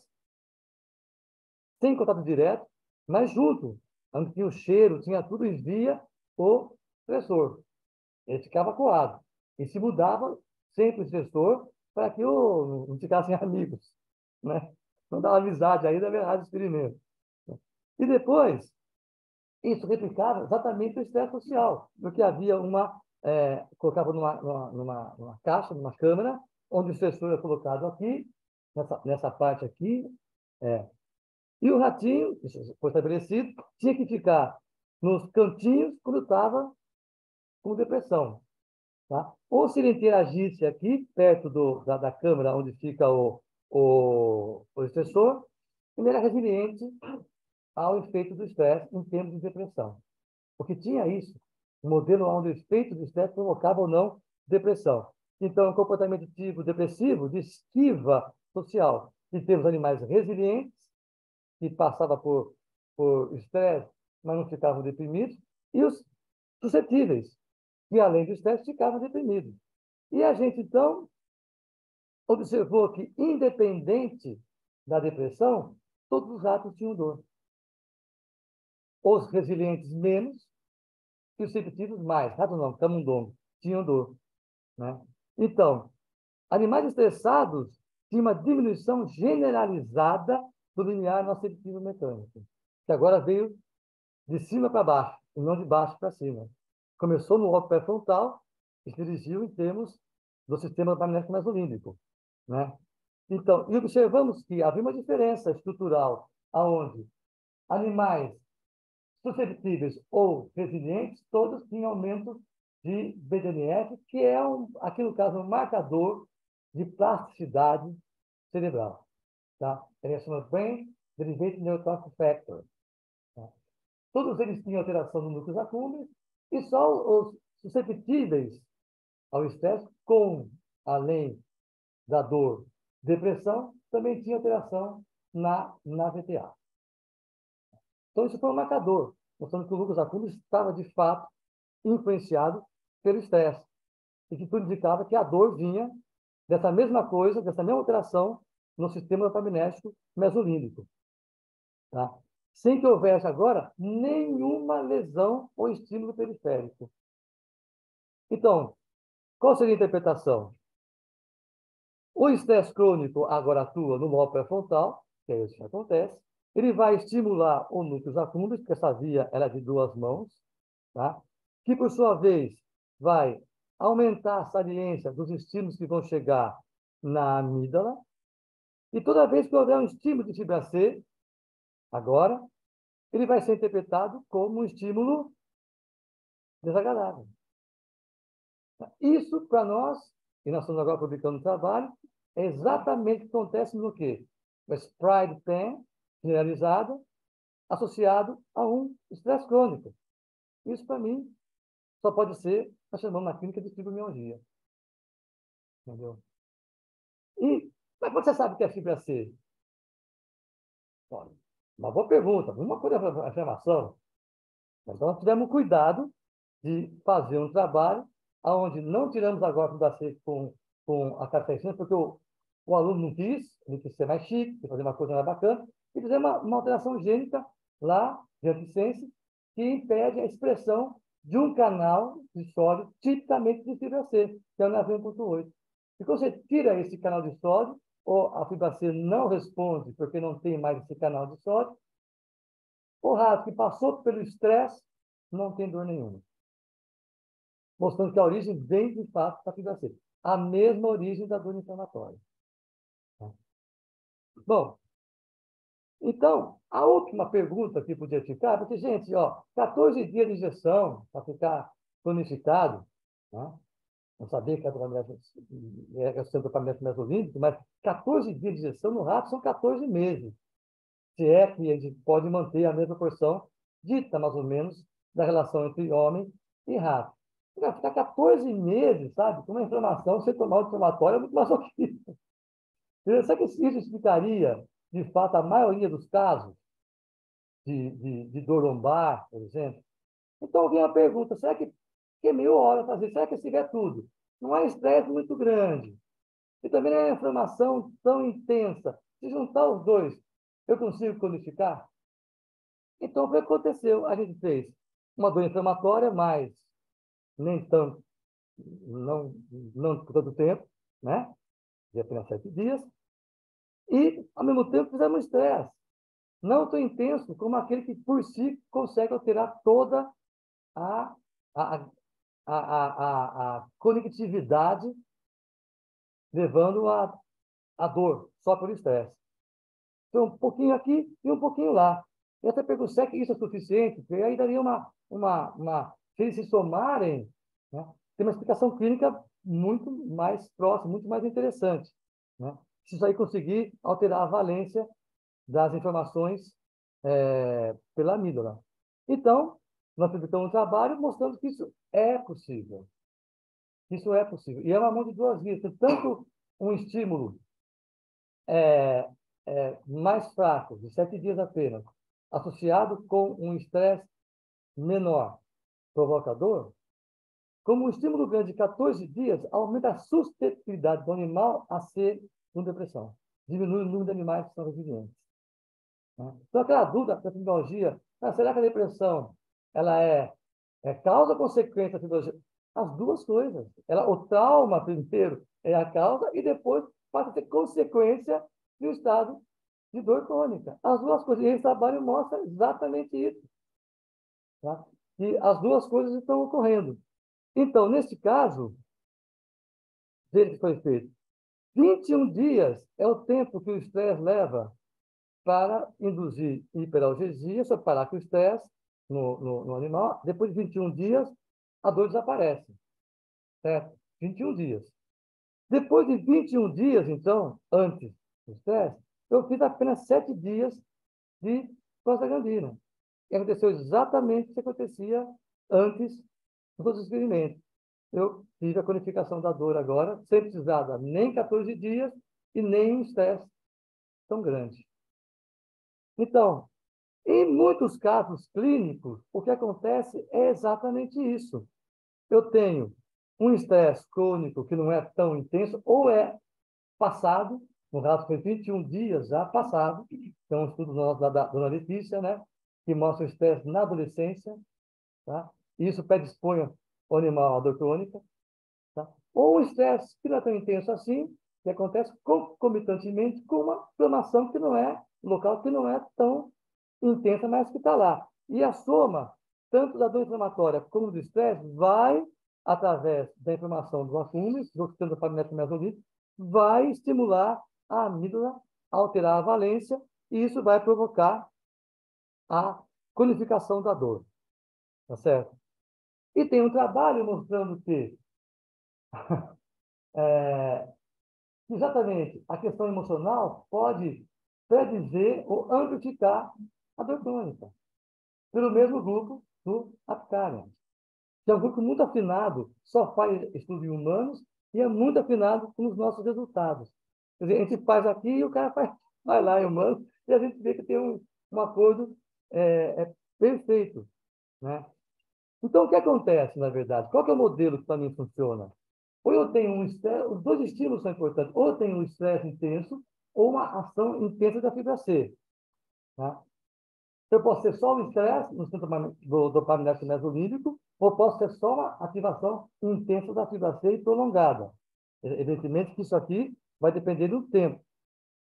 sem contato direto, mas junto, onde tinha o cheiro, tinha tudo, e via o estressor. Ele ficava coado. E se mudava sempre o estressor para que não ficassem amigos, né? Não dava amizade aí, dava errado o experimento. E depois, isso replicava exatamente o estresse social, porque havia colocava numa caixa, numa câmara, onde o estressor é colocado aqui, nessa parte aqui, e o ratinho, isso foi estabelecido, tinha que ficar nos cantinhos quando estava com depressão. Tá? Ou se ele interagisse aqui, perto da câmara onde fica o estressor, ele era resiliente ao efeito do estresse em termos de depressão. Porque tinha isso, um modelo onde o efeito do estresse provocava ou não depressão. Então, um comportamento tipo depressivo, de esquiva social. E temos animais resilientes, que passavam por estresse, mas não ficavam deprimidos, e os suscetíveis, que além do estresse ficavam deprimidos. E a gente, então, observou que, independente da depressão, todos os ratos tinham dor. Os resilientes menos e os suscetíveis mais. Rato não, camundongo, tinham dor. né? Então, animais estressados tinham uma diminuição generalizada do limiar nociceptivo mecânico, que agora veio de cima para baixo, e não de baixo para cima. Começou no óbito pré-frontal e se dirigiu em termos do sistema magnético mesolímbico, né? Então, e observamos que havia uma diferença estrutural, aonde animais susceptíveis ou resilientes, todos tinham aumento de BDNF, que é, aqui no caso, um marcador de plasticidade cerebral. Tá? Ele chama Brain Derived Neurotrophic Factor. Tá? Todos eles tinham alteração no núcleo acúmulos e só os susceptíveis ao estresse, com, além da dor, depressão, também tinha alteração na VTA. Então, isso foi um marcador, mostrando que o Lucas Acúmulos estava, de fato, influenciado pelo estresse. E que tudo indicava que a dor vinha dessa mesma coisa, dessa mesma alteração no sistema dopaminético mesolímbico. Tá? Sem que houvesse agora nenhuma lesão ou estímulo periférico. Então, qual seria a interpretação? O estresse crônico agora atua no lobo pré-frontal, que é isso que acontece. Ele vai estimular o núcleo acúmulos, porque essa via ela é de duas mãos, tá? Que, por sua vez, vai aumentar a saliência dos estímulos que vão chegar na amígdala. E toda vez que houver um estímulo de fibra C, agora, ele vai ser interpretado como um estímulo desagradável. Isso, para nós, e nós estamos agora publicando um trabalho, é exatamente o que acontece no quê? O Spride tem generalizado, associado a um estresse crônico. Isso, para mim, só pode ser, nós chamamos na clínica de fibromialgia. Entendeu? E, mas você sabe o que é fibra C? Olha, uma boa pergunta, uma coisa é afirmação. Então, nós tivemos cuidado de fazer um trabalho onde não tiramos agora a fibra C com a característica, porque o aluno não quis, ele quis ser mais chique, quis fazer uma coisa mais bacana, e fizemos uma alteração gênica lá, de antissense, que impede a expressão de um canal de sódio tipicamente de fibra C, que é o NaV1.8. E quando você tira esse canal de sódio, ou a fibra C não responde porque não tem mais esse canal de sódio, o rato que passou pelo estresse não tem dor nenhuma. Mostrando que a origem vem, de fato, da fibra C. A mesma origem da dor inflamatória. Bom, então, a última pergunta que podia ficar, porque, gente, ó, 14 dias de injeção para ficar cronificado, né? Não sabia que era o centro dopaminético mesolímbico, mas 14 dias de injeção no rato são 14 meses. Se é que a gente pode manter a mesma porção dita, mais ou menos, da relação entre homem e rato. Ficar 14 meses, sabe, com uma inflamação, sem tomar o inflamatório, é muito masoquista. Será que isso explicaria, de fato, a maioria dos casos de dor lombar, por exemplo? Então, vem a pergunta, será que é meia hora fazer? Será que se tiver tudo? Não é estresse muito grande. E também não é inflamação tão intensa. Se juntar os dois, eu consigo codificar? Então, o que aconteceu? A gente fez uma dor inflamatória, mas nem tanto, não por tanto tempo, né? De apenas 7 dias. E, ao mesmo tempo, fizemos um estresse. Não tão intenso como aquele que, por si, consegue alterar toda a, a, a conectividade, levando a dor, só por estresse. Então, um pouquinho aqui e um pouquinho lá. E até pergunto, será que isso é suficiente? Porque aí daria se eles se somarem, né, tem uma explicação clínica muito mais próxima, muito mais interessante. Né? Se isso aí conseguir alterar a valência das informações pela amígdala. Então, nós publicamos um trabalho mostrando que isso é possível. Isso é possível. E é uma mão de duas vias. Tanto um estímulo é, mais fraco, de 7 dias apenas, associado com um estresse menor, provocador, como um estímulo grande de 14 dias, aumenta a suscetibilidade do animal a ser com depressão. Diminui o número de animais que são resilientes. Né? Então, aquela dúvida da fibromialgia, será que a depressão ela é causa ou consequência da fibromialgia? as duas coisas. O trauma, primeiro, é a causa e depois passa a ter consequência do estado de dor crônica. As duas coisas. E esse trabalho mostra exatamente isso. Tá? Que as duas coisas estão ocorrendo. Então, nesse caso, desde que foi feito, 21 dias é o tempo que o estresse leva para induzir hiperalgesia, só parar com o estresse no animal. Depois de 21 dias, a dor desaparece. Certo? 21 dias. Depois de 21 dias, então, antes do estresse, eu fiz apenas 7 dias de prostaglandina. E aconteceu exatamente o que acontecia antes dos experimentos. Eu tive a cronificação da dor agora, sem precisar dar nem 14 dias e nem um estresse tão grande. Então, em muitos casos clínicos, o que acontece é exatamente isso. Eu tenho um estresse crônico que não é tão intenso, ou é passado, no caso foi 21 dias já passado, tem um estudo nosso da dona Letícia, né, que mostra o estresse na adolescência, tá? E isso predispõe o animal à dor crônica, tá? Ou um estresse que não é tão intenso assim, que acontece concomitantemente com uma inflamação que não é local, que não é tão intensa, mas que está lá. E a soma, tanto da dor inflamatória como do estresse, vai, através da inflamação dos acúmulos, do dopamina mesolítico, vai estimular a amígdala, alterar a valência, e isso vai provocar a cronificação da dor. Tá certo? E tem um trabalho mostrando que é, exatamente a questão emocional pode predizer ou amplificar a dor crônica, pelo mesmo grupo do Apicarian, que é um grupo muito afinado, só faz estudo em humanos e é muito afinado com os nossos resultados. Quer dizer, a gente faz aqui e o cara vai lá em humanos e a gente vê que tem um acordo perfeito, né? Então, o que acontece, na verdade? Qual que é o modelo que para mim funciona? Ou eu tenho um estresse, os dois estímulos são importantes, ou eu tenho um estresse intenso, ou uma ação intensa da fibra C. Tá? Eu posso ter só o estresse no centro do dopaminérgico mesolímbico, ou posso ter só uma ativação intensa da fibra C e prolongada. Evidentemente que isso aqui vai depender do tempo.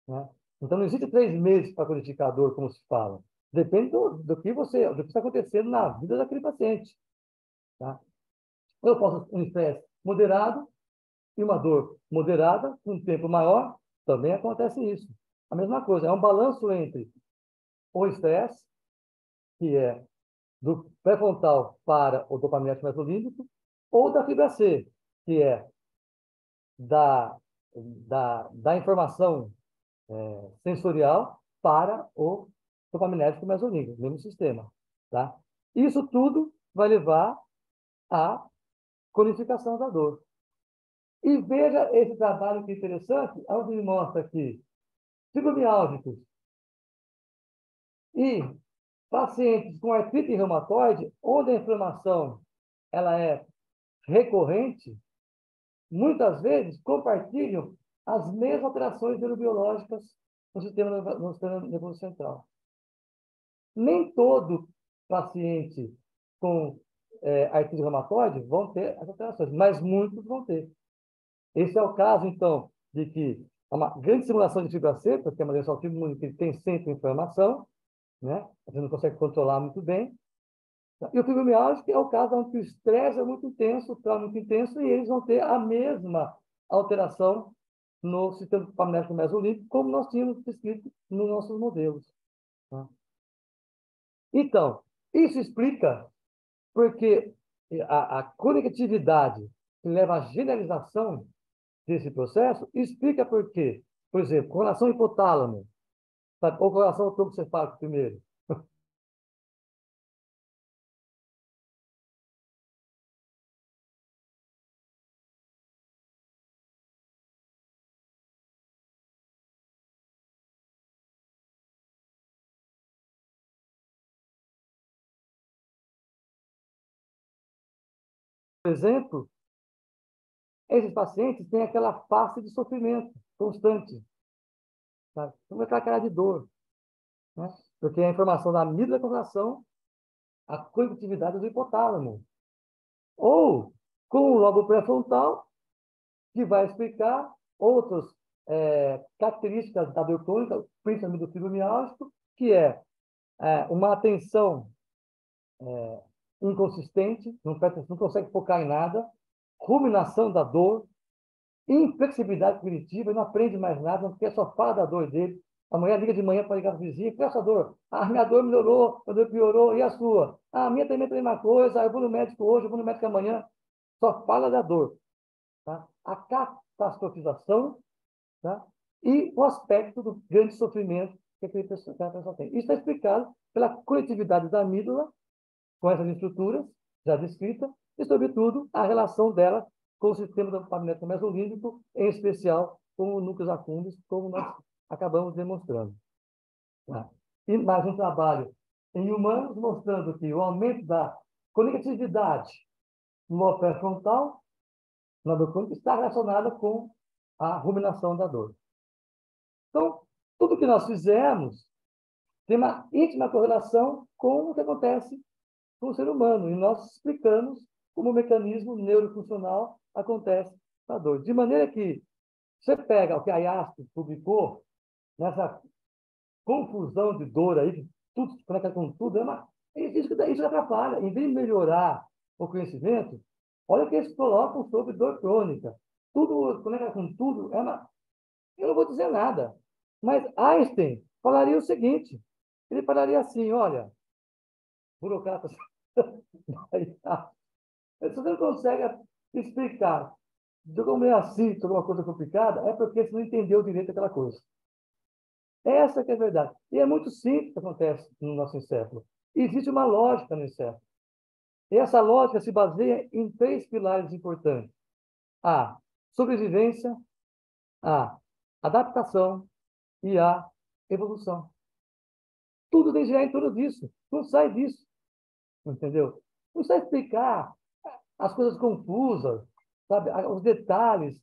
Né? Então, não existe 3 meses para codificador, como se fala. Depende do que está acontecendo na vida daquele paciente. Tá? Eu posso ter um estresse moderado e uma dor moderada, com um tempo maior, também acontece isso. A mesma coisa, é um balanço entre o estresse, que é do pré-frontal para o dopaminérgico mesolímbico, ou da fibra C, que é da, da informação sensorial para o dopaminérgico mesolímbico, mesmo sistema. Tá? Isso tudo vai levar à cronificação da dor. E veja esse trabalho que é interessante, onde ele mostra que fibromialgicos e pacientes com artrite reumatoide, onde a inflamação ela é recorrente, muitas vezes compartilham as mesmas alterações neurobiológicas no sistema nervoso central. Nem todo paciente com artrite reumatoide vão ter as alterações, mas muitos vão ter. Esse é o caso, então, de que há uma grande simulação de fibra C, porque é uma doença autoimune que tem sempre inflamação, né? A gente não consegue controlar muito bem. E o fibromialgia é o caso onde o estresse é muito intenso, o trauma é muito intenso, e eles vão ter a mesma alteração no sistema dopaminérgico mesolímbico, como nós tínhamos descrito nos nossos modelos. Tá? Então, isso explica porque a conectividade que leva à generalização desse processo explica por quê. Por exemplo, com relação ao hipotálamo, sabe? Ou com relação ao tronco cefálico primeiro. Por exemplo, esses pacientes têm aquela face de sofrimento constante, sabe? Então, aquela cara de dor, né? Porque a informação da amígdala com relação à conectividade do hipotálamo. Ou com o lobo pré-frontal, que vai explicar outras características da dor crônica, principalmente do fibromialgico, que uma atenção inconsistente, não consegue focar em nada, ruminação da dor, inflexibilidade cognitiva, não aprende mais nada, não quer só fala da dor dele. Amanhã liga de manhã para ligar para o vizinho, qual é a sua dor? Ah, minha dor melhorou, minha dor piorou, e a sua? Ah, a minha também tem a mesma coisa, eu vou no médico hoje, eu vou no médico amanhã. Só fala da dor. Tá? A catastrofização, tá? E o aspecto do grande sofrimento que aquela pessoa tem. Isso está explicado pela conectividade da amígdala com essas estruturas já descritas e, sobretudo, a relação dela com o sistema dopaminérgico mesolímbico, em especial com o núcleo accumbens, como nós acabamos demonstrando. Tá? E mais um trabalho em humanos mostrando que o aumento da conectividade no lobo pré-frontal na dor crônica está relacionada com a ruminação da dor. Então, tudo que nós fizemos tem uma íntima correlação com o que acontece com o ser humano, e nós explicamos como o mecanismo neurofuncional acontece na dor. De maneira que você pega o que a IASP publicou, nessa confusão de dor aí, que tudo se conecta com tudo, isso atrapalha. Em vez de melhorar o conhecimento, olha o que eles colocam sobre dor crônica. Tudo conecta com tudo, eu não vou dizer nada. Mas Einstein falaria o seguinte, ele falaria assim, olha, burocratas, se você não consegue explicar de como é assim, sobre uma coisa complicada, é porque você não entendeu direito aquela coisa. Essa que é a verdade. E é muito simples o que acontece no nosso encéfalo. Existe uma lógica no encéfalo. E essa lógica se baseia em três pilares importantes. A sobrevivência, a adaptação e a evolução. Tudo tem que girar em torno disso. Não sai disso. Entendeu? Não sai explicar as coisas confusas, sabe? Os detalhes.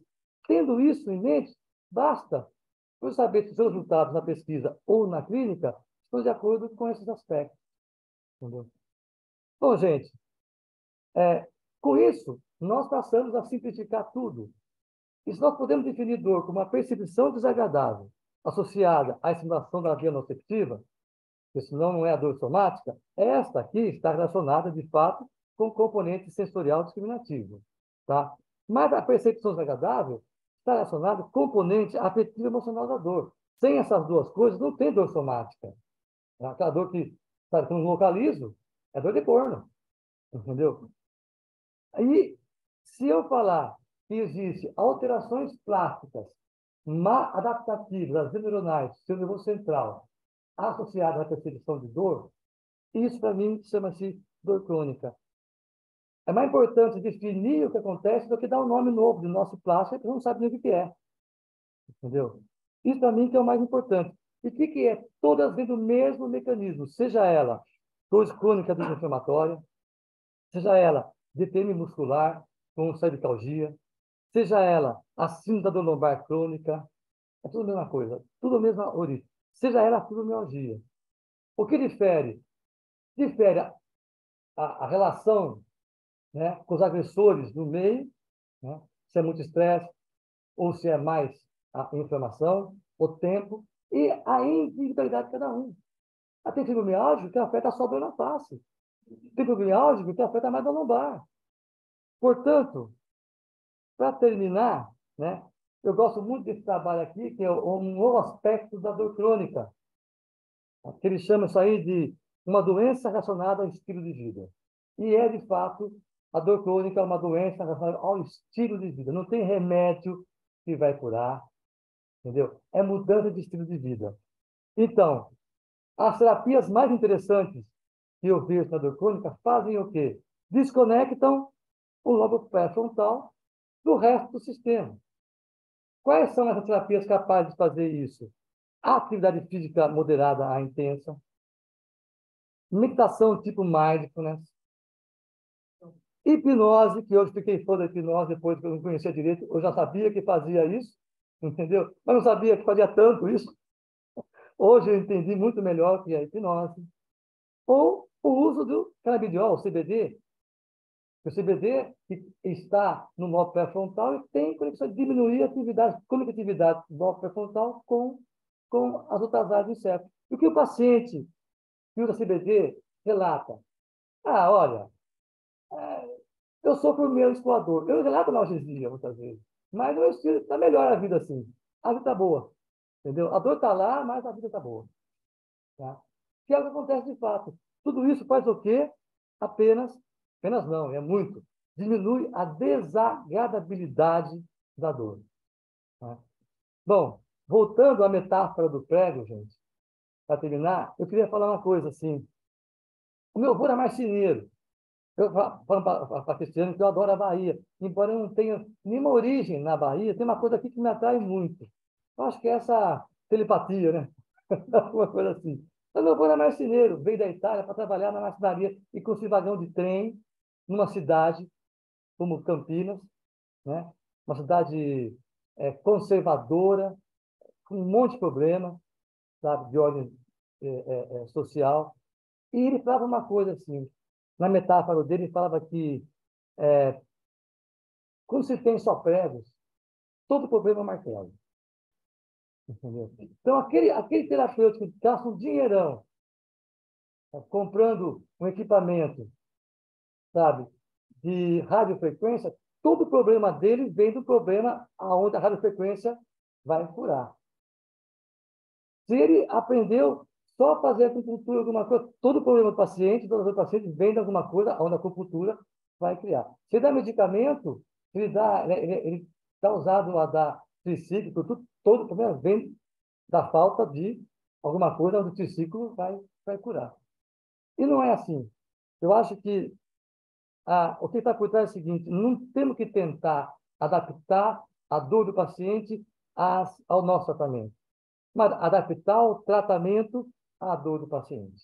Tendo isso em mente, basta para saber se os seus resultados na pesquisa ou na clínica estão de acordo com esses aspectos. Entendeu? Bom, gente, com isso, nós passamos a simplificar tudo. E se nós podemos definir dor como uma percepção desagradável associada à estimulação da via nociceptiva, que senão não é a dor somática, esta aqui está relacionada, de fato, com o componente sensorial discriminativo. Tá? Mas a percepção desagradável está relacionada com o componente afetivo emocional da dor. Sem essas duas coisas, não tem dor somática. Aquela dor que, sabe, que eu não localizo, é dor de corno. Entendeu? E se eu falar que existe alterações plásticas adaptativas das vias neuronais do sistema nervoso central associadas à percepção de dor, isso para mim chama-se dor crônica. É mais importante definir o que acontece do que dar um nome novo de nosso plástico que não sabe nem o que é. Entendeu? Isso para mim que é o mais importante. E o que é? Todas vêm do mesmo mecanismo, seja ela dor crônica desinflamatória, seja ela DTM muscular, com cervicalgia, seja ela a síndrome da dor lombar crônica, é tudo a mesma coisa, tudo a mesma origem. Seja ela a fibromialgia. O que difere? Difere a relação, né, com os agressores no meio, né, se é muito estresse ou se é mais a inflamação, o tempo e a individualidade de cada um. Tem fibromialgia que afeta só a dor na face. Tem fibromialgia que afeta mais a lombar. Portanto, para terminar, né, eu gosto muito desse trabalho aqui, que é um novo aspecto da dor crônica, que ele chama isso aí de uma doença relacionada ao estilo de vida. E é, de fato, a dor crônica é uma doença relacionada ao estilo de vida. Não tem remédio que vai curar, entendeu? É mudança de estilo de vida. Então, as terapias mais interessantes que eu vejo na dor crônica fazem o quê? Desconectam o lobo pré-frontal do resto do sistema. Quais são essas terapias capazes de fazer isso? Atividade física moderada a intensa, meditação tipo mindfulness, hipnose, que eu fiquei fã da hipnose depois que eu não conhecia direito, eu já sabia que fazia isso, entendeu? Mas não sabia que fazia tanto isso. Hoje eu entendi muito melhor o que é hipnose. Ou o uso do canabidiol, CBD, O CBD que está no lobo pré-frontal e tem conexão de diminuir a atividade, conectividade do lobo pré-frontal com as outras áreas do cérebro. E o que o paciente que usa CBD relata? Ah, olha, eu sofro menos com a dor. Eu relato analgesia muitas vezes, mas no meu estilo está melhor a vida assim. A vida está boa, entendeu? A dor está lá, mas a vida está boa. Tá? Que é o que acontece de fato. Tudo isso faz o quê? Apenas não, é muito. Diminui a desagradabilidade da dor. Tá? Bom, voltando à metáfora do prego, gente, para terminar, eu queria falar uma coisa assim. O meu avô era marceneiro. Eu falo para Cristiano que eu adoro a Bahia. Embora eu não tenha nenhuma origem na Bahia, tem uma coisa aqui que me atrai muito. Eu acho que é essa telepatia, né? Uma coisa assim. Mas meu avô era marceneiro, veio da Itália para trabalhar na marcenaria e construir vagão de trem numa cidade como Campinas, né? Uma cidade conservadora, com um monte de problema, sabe, de ordem social. E ele falava uma coisa assim, na metáfora dele, ele falava que quando se tem só pregos, todo problema é martelo. Entendeu? Então, aquele terapeuta que gasta um dinheirão comprando um equipamento, sabe, de radiofrequência, todo o problema dele vem do problema aonde a radiofrequência vai curar. Se ele aprendeu só a fazer acupuntura alguma coisa, todo o problema do paciente, todas as pacientes vem de alguma coisa onde a acupuntura vai criar. Se dá medicamento, ele dá usado a dar tricíclico, todo o problema vem da falta de alguma coisa onde o triciclo vai curar. E não é assim. Eu acho que o que está por trás é o seguinte: não temos que tentar adaptar a dor do paciente ao nosso tratamento, mas adaptar o tratamento à dor do paciente.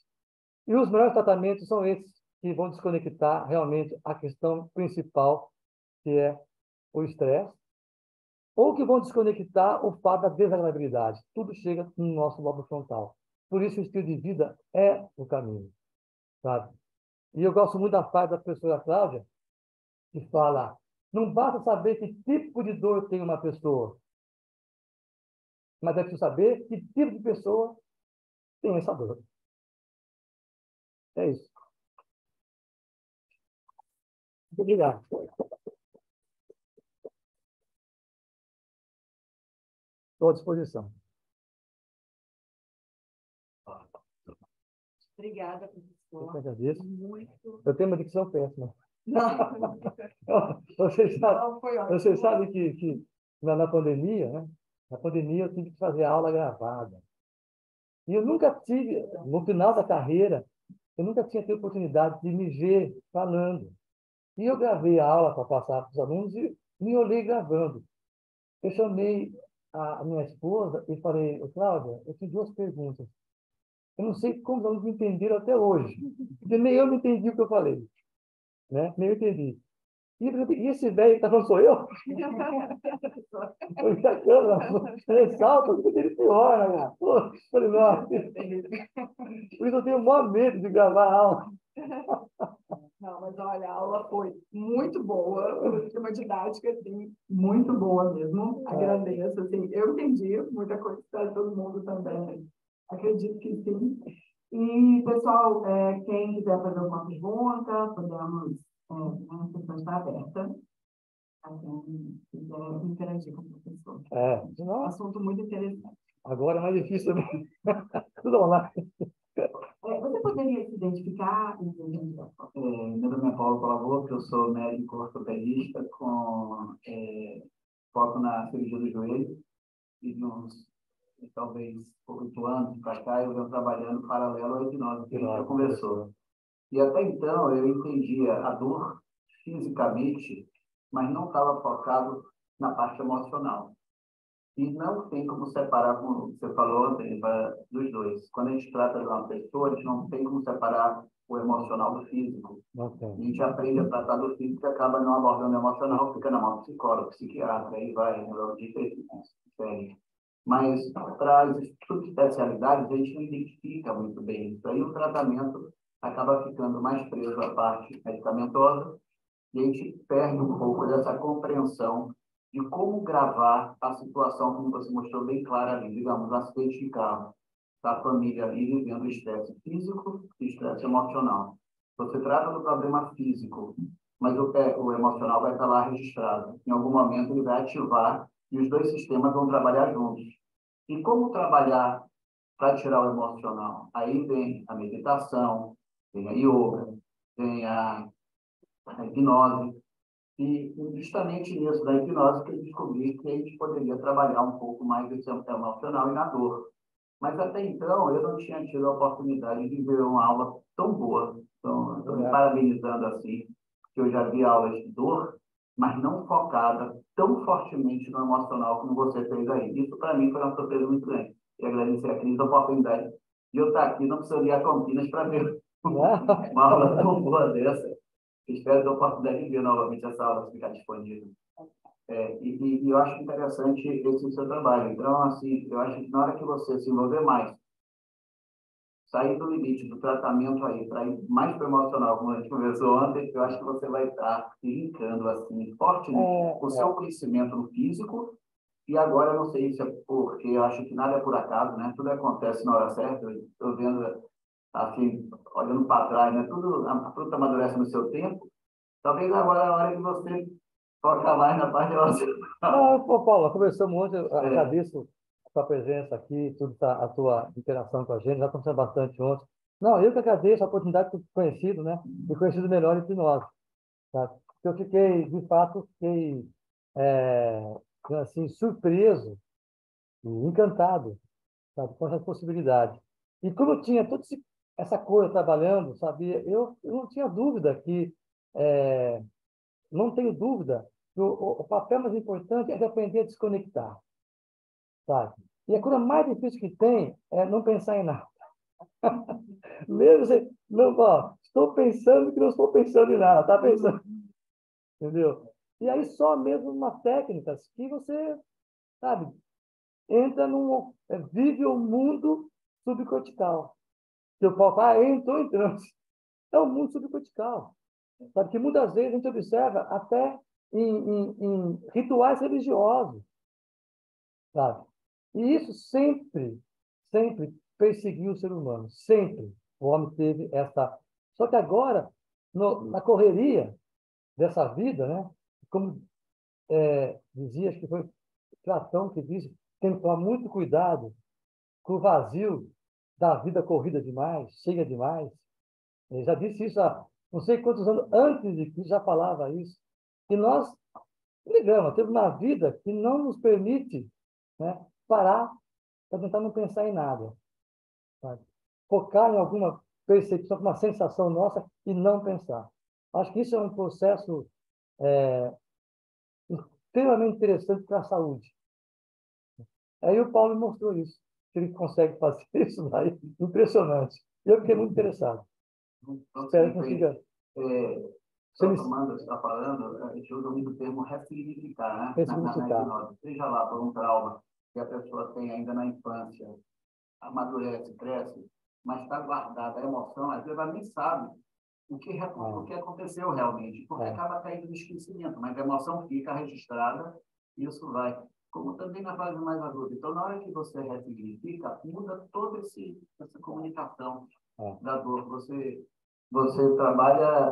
E os melhores tratamentos são esses que vão desconectar realmente a questão principal, que é o estresse, ou que vão desconectar o fato da desagradabilidade. Tudo chega no nosso lobo frontal. Por isso, o estilo de vida é o caminho, sabe? E eu gosto muito da frase da professora Cláudia, que fala: não basta saber que tipo de dor tem uma pessoa, mas é preciso saber que tipo de pessoa tem essa dor. É isso. Muito obrigado. Estou à disposição. Obrigada, Eu professor. que agradeço. Muito. Eu tenho uma dicção péssima. Não, Vocês sabem que na pandemia, né? Na pandemia eu tive que fazer aula gravada. E eu nunca tive, no final da carreira, eu nunca tinha tido oportunidade de me ver falando. E eu gravei a aula para passar para os alunos e me olhei gravando. Eu chamei a minha esposa e falei: "Ô, Cláudia, eu tenho duas perguntas. Eu não sei como os alunos me entenderam até hoje, porque nem eu me entendi o que eu falei, né? Nem eu entendi. E esse velho que está falando sou eu? Eu já câmera, ressalta, porque ele piora, cara. Pô, falei, não. Por isso eu tenho o maior medo de gravar a aula. Não, mas olha, a aula foi muito boa, uma didática, assim, muito boa mesmo. Agradeço, assim, eu entendi muita coisa para todo mundo também. Acredito que sim. E, pessoal, quem quiser fazer alguma pergunta, podemos, a sessão está aberta. Quem quiser interagir com o professor. Assunto muito interessante. Agora é mais difícil também. Tudo online. Você poderia se identificar? Meu nome é Paulo Colavor, eu sou médico ortopedista com foco na cirurgia do joelho. E de uns, talvez, 8 anos para cá, eu venho trabalhando paralelo à hipnose, que a gente já conversou. E até então eu entendia a dor fisicamente, mas não estava focado na parte emocional. E não tem como separar, como você falou, André, dos dois. Quando a gente trata de uma pessoa, a gente não tem como separar o emocional do físico. A gente aprende a tratar do físico e acaba não abordando o emocional, fica na mão do psicólogo, psiquiatra, aí vai, diferente. Mas para as subespecialidades, a gente não identifica muito bem isso. Aí o tratamento acaba ficando mais preso à parte medicamentosa E a gente perde um pouco dessa compreensão de como gravar a situação, como você mostrou bem clara ali, digamos, acidente de carro, da família ali vivendo estresse físico e estresse emocional. Você trata do problema físico, mas o emocional vai estar lá registrado. Em algum momento ele vai ativar e os dois sistemas vão trabalhar juntos. E como trabalhar para tirar o emocional? Aí vem a meditação, vem a yoga, vem a hipnose. E justamente nisso da hipnose que eu descobri que a gente poderia trabalhar um pouco mais esse emocional e na dor. Mas até então eu não tinha tido a oportunidade de ver uma aula tão boa. Então, estou me parabenizando assim, que eu já vi aulas de dor, mas não focada tão fortemente no emocional como você fez aí. Isso para mim foi uma surpresa muito grande. E agradecer a Cris a oportunidade de eu estar aqui, não preciso ir a Campinas para ver uma aula tão boa dessa. Espero ter a oportunidade de ver novamente essa aula ficar disponível. E eu acho interessante esse seu trabalho. Então, assim, eu acho que na hora que você se envolver mais, sair do limite do tratamento aí, para ir mais para o emocional, como a gente conversou ontem, eu acho que você vai estar linkando, assim, fortemente o seu conhecimento no físico. E agora, eu não sei se é porque eu acho que nada é por acaso, né? Tudo acontece na hora certa. Eu estou vendo, assim, olhando para trás, né? Tudo, a fruta amadurece no seu tempo. Talvez agora é a hora que você foca mais na parte emocional. Não, pô, Paulo, conversamos ontem, eu agradeço a tua presença aqui, a tua interação com a gente, já conversamos bastante ontem. Não, eu que agradeço a oportunidade de ter conhecido, né? E conhecido melhor entre nós, tá? Eu fiquei, de fato, fiquei, é, assim, surpreso e encantado, sabe, com essa possibilidade. E como eu tinha toda essa coisa trabalhando, sabia, eu não tinha dúvida que, é, não tenho dúvida que o papel mais importante é de aprender a desconectar, sabe? E a coisa mais difícil que tem é não pensar em nada. Mesmo você, não, ó, estou pensando que não estou pensando em nada, está pensando, entendeu? E aí só mesmo umas técnicas que você, sabe, entra vive o mundo subcortical. Que eu falo, entrou em transe. É o mundo subcortical. Sabe que muitas vezes a gente observa até em rituais religiosos, sabe? E isso sempre perseguiu o ser humano. Sempre o homem teve essa. Só que agora, na correria dessa vida, né? Como dizia, acho que foi Platão que disse, tem que tomar muito cuidado com o vazio da vida corrida demais, cheia demais. Ele já disse isso há não sei quantos anos antes de Cristo, já falava isso. E nós ligamos, temos uma vida que não nos permite, né, parar para tentar não pensar em nada. Sabe? Focar em alguma percepção, uma sensação nossa e não pensar. Acho que isso é um processo extremamente interessante para a saúde. Aí o Paulo mostrou isso, que ele consegue fazer isso daí, impressionante. E eu fiquei muito interessado. Então, Espero que consiga. Só tomando, você está falando, a gente usa muito o termo ressignificar, né? Na Ressignificar. hipnose. Seja lá por um trauma que a pessoa tem ainda na infância, amadurece, cresce, mas está guardada a emoção, às vezes ela nem sabe o que aconteceu realmente, porque acaba caindo no esquecimento, mas a emoção fica registrada e isso vai. Como também na fase mais adulta. Então, na hora que você ressignifica, muda toda essa comunicação da dor. Você trabalha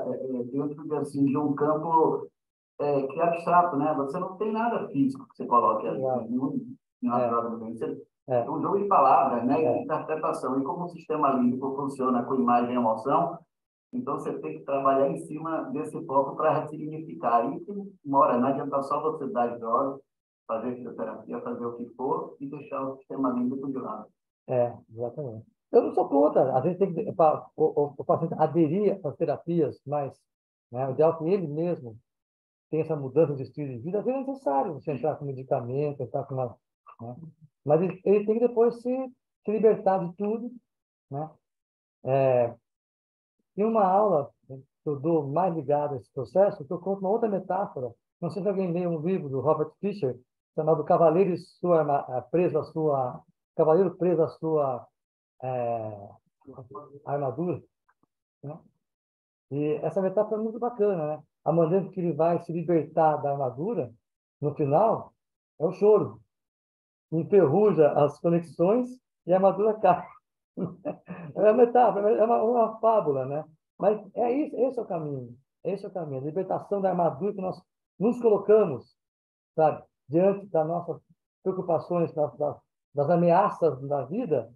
dentro de, assim, de um campo que é abstrato, né? Você não tem nada físico que você coloque ali, nenhuma droga do bem. É um jogo de palavras, né? E de interpretação. E como o sistema límbico funciona com imagem e emoção, então você tem que trabalhar em cima desse foco para ressignificar. E tem uma hora, não adianta só você dar droga, fazer fisioterapia, fazer o que for e deixar o sistema límbico de lado. Exatamente. Eu não sou contra. Às vezes tem que o paciente aderir às terapias, mas o ideal é que ele mesmo tenha essa mudança de estilo de vida. Às vezes é necessário você entrar com medicamento, entrar com uma, né? Mas ele tem que depois se libertar de tudo, né? Tem uma aula que eu dou mais ligada a esse processo, que eu conto uma outra metáfora. Não sei se alguém leu um livro do Robert Fisher, chamado Cavaleiro preso à sua armadura, né? E essa metáfora é muito bacana, né? A maneira que ele vai se libertar da armadura, no final, é o choro. Enferruja as conexões e a armadura cai. É uma metáfora, é uma fábula, né? Mas é isso, esse é o caminho. Esse é o caminho. A libertação da armadura que nós nos colocamos, sabe? Diante das nossas preocupações, das ameaças da vida,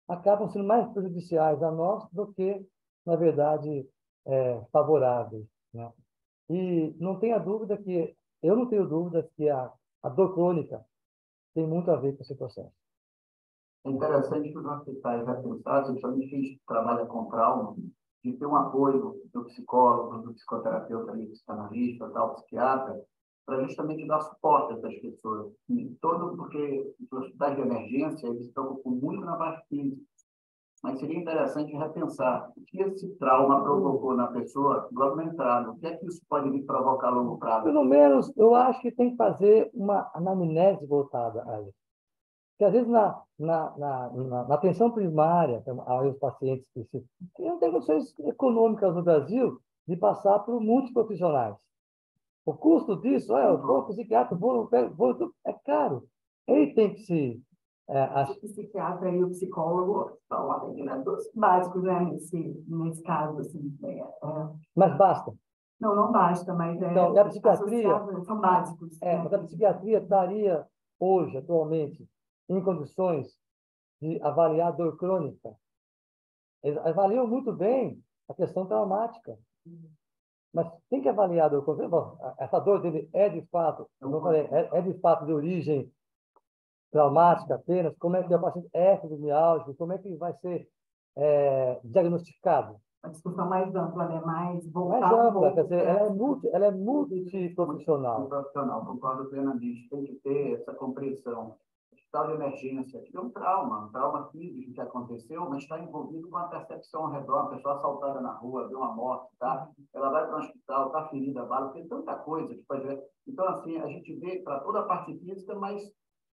acabam sendo mais prejudiciais a nós do que, na verdade, favoráveis, né? E não tenha dúvida que, eu não tenho dúvida que a dor crônica tem muito a ver com esse processo. É interessante que os hospitais já pensaram, principalmente quem trabalha com trauma, de ter um apoio do psicólogo, do psicoterapeuta, ali, psicanalista, tal, psiquiatra, para justamente dar suporte a essas pessoas. E todo, porque os hospitais de emergência, eles se preocupam muito na parte física, mas seria interessante repensar o que esse trauma provocou na pessoa logo na entrada, o que é que isso pode vir provocar a longo prazo. Pelo menos, eu acho que tem que fazer uma anamnese voltada a isso. Porque, às vezes, na atenção primária, aí os pacientes que não têm condições econômicas no Brasil de passar por multiprofissionais. O custo disso, eu vou psiquiatra, é caro. Ele tem que se... O psiquiatra e o psicólogo são atendimentos básicos, né, nesse caso, assim. Mas basta. Não basta, mas Então, a psiquiatria, são básicos. mas a psiquiatria estaria hoje, atualmente, em condições de avaliar a dor crônica. Eles avaliam muito bem a questão traumática. Mas tem que avaliar a dor crônica. Bom, essa dor dele é de fato, como eu falei, é de fato de origem traumática apenas, como é que o paciente é fibromialgia, como é que vai ser diagnosticado. Uma discussão mais ampla, né? Mais Mais voltada. ampla, quer dizer, ela é multiprofissional. Multiprofissional, concordo plenamente. Tem que ter essa compreensão. Hospital de emergência, é um trauma físico que aconteceu, mas está envolvido com a percepção ao redor, a pessoa assaltada na rua, viu uma morte, tá? Ela vai para um hospital, está ferida, bala, tem tanta coisa que pode ver. Então, assim, a gente vê para toda a parte física, mas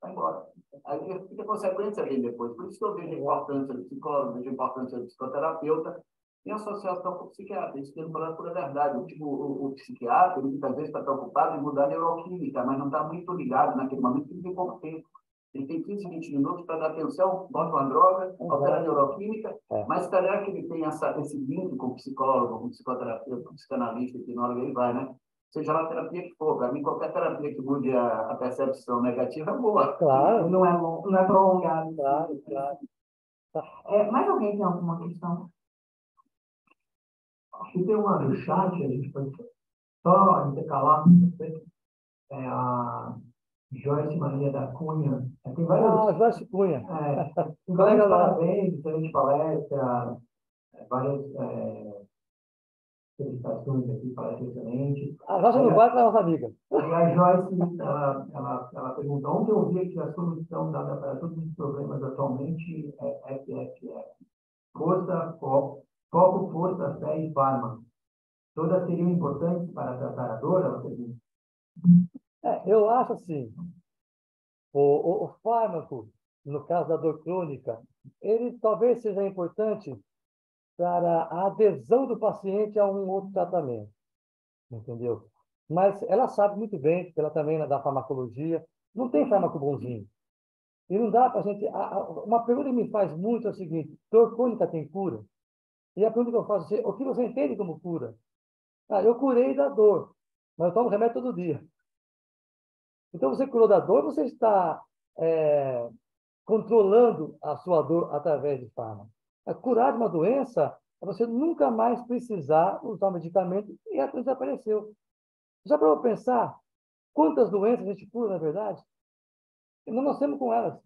vai embora. Aí fica consequência vem depois. Por isso que eu vejo a importância do psicólogo, vejo a importância do psicoterapeuta em associação com o psiquiatra. Isso que ele falou por verdade. O psiquiatra, ele muitas vezes está preocupado em mudar a neuroquímica, mas não está muito ligado naquele momento, ele tem pouco tempo. Ele tem 15, 20 minutos para dar atenção, bota uma droga, altera a neuroquímica, mas calhar que ele tem esse link com o psicólogo, com o psicoterapeuta, com o psicanalista, que na hora ele vai, né? Seja lá a terapia que for, para mim, qualquer terapia que mude a percepção negativa é boa. Claro. Não é prolongado. Claro. Mais alguém tem alguma questão? Acho que tem uma no chat, a gente pode só intercalar. A Joyce Maria da Cunha. Tem várias. Joyce Cunha. Tem vários parabéns, excelente palestra, várias felicitações aqui, palestra excelente. A Rocha do Barco é nossa amiga. E a Joyce, ela pergunta, onde eu vi que a solução dada para todos os problemas atualmente é FFF. Força, foco, força, fé e farma. Todas seriam importantes para tratar a dor? Ela pergunta. Eu acho assim, o fármaco, no caso da dor crônica, ele talvez seja importante para a adesão do paciente a um outro tratamento, entendeu? Mas ela sabe muito bem, porque ela também é da farmacologia, não tem fármaco bonzinho. E não dá para a gente... Uma pergunta que me faz muito é o seguinte, dor crônica tem cura? E a pergunta que eu faço é, o que você entende como cura? Eu curei da dor, mas eu tomo remédio todo dia. Então, você curou da dor, você está controlando a sua dor através de fármaco. Curar de uma doença é você nunca mais precisar usar o medicamento e a coisa desapareceu. Já para pensar quantas doenças a gente cura, na verdade? Não nascemos com elas.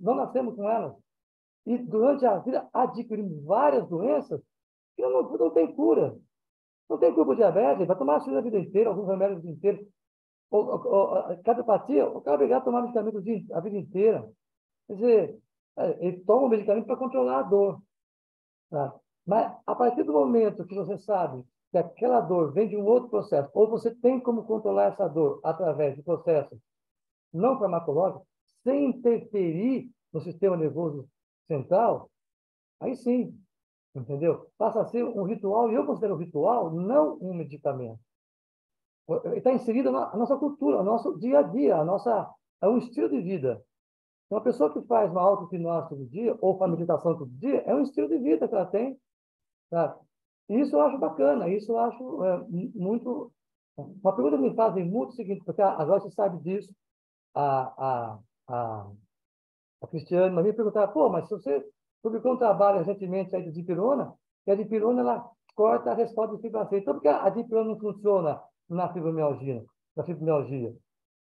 E durante a vida adquirimos várias doenças que não tem cura. Não tem cura para diabetes, vai tomar a vida inteira, alguns remédios a vida inteira. Cardiopatia, o cara é obrigado a tomar medicamento a vida inteira. Quer dizer, ele toma o medicamento para controlar a dor. Tá? Mas, a partir do momento que você sabe que aquela dor vem de um outro processo, ou você tem como controlar essa dor através de processos não farmacológicos, sem interferir no sistema nervoso central, aí sim, entendeu? Passa a ser um ritual, e eu considero o ritual não um medicamento. Está inserido na nossa cultura, no nosso dia a dia, é um estilo de vida. Então, uma pessoa que faz uma auto-hipnose todo dia, ou faz meditação todo dia, é um estilo de vida que ela tem, sabe? E isso eu acho bacana, isso eu acho muito... Uma pergunta que me fazem muito é o seguinte, porque agora você sabe disso, a, a, a, a Cristiane, mas me perguntava, pô, mas se você publicou um trabalho recentemente aí de dipirona, que a dipirona, ela corta a resposta de fibra C. Então, por que a dipirona não funciona na fibromialgia?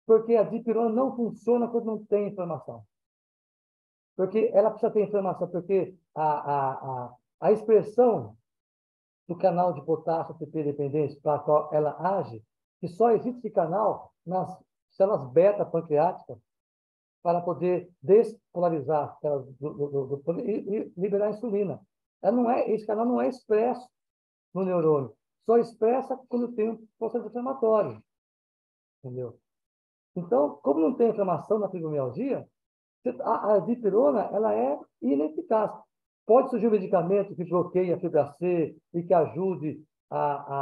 Porque a dipirona não funciona quando não tem inflamação. Porque ela precisa ter inflamação, porque a expressão do canal de potássio ATP dependente para a qual ela age, que só existe esse canal nas células beta pancreáticas, para poder despolarizar as células e liberar insulina. Esse canal não é expresso no neurônio, só expressa quando tem um processo inflamatório, entendeu? Então, como não tem inflamação na fibromialgia, a dipirona ela é ineficaz. Pode surgir um medicamento que bloqueie a fibra C e que ajude,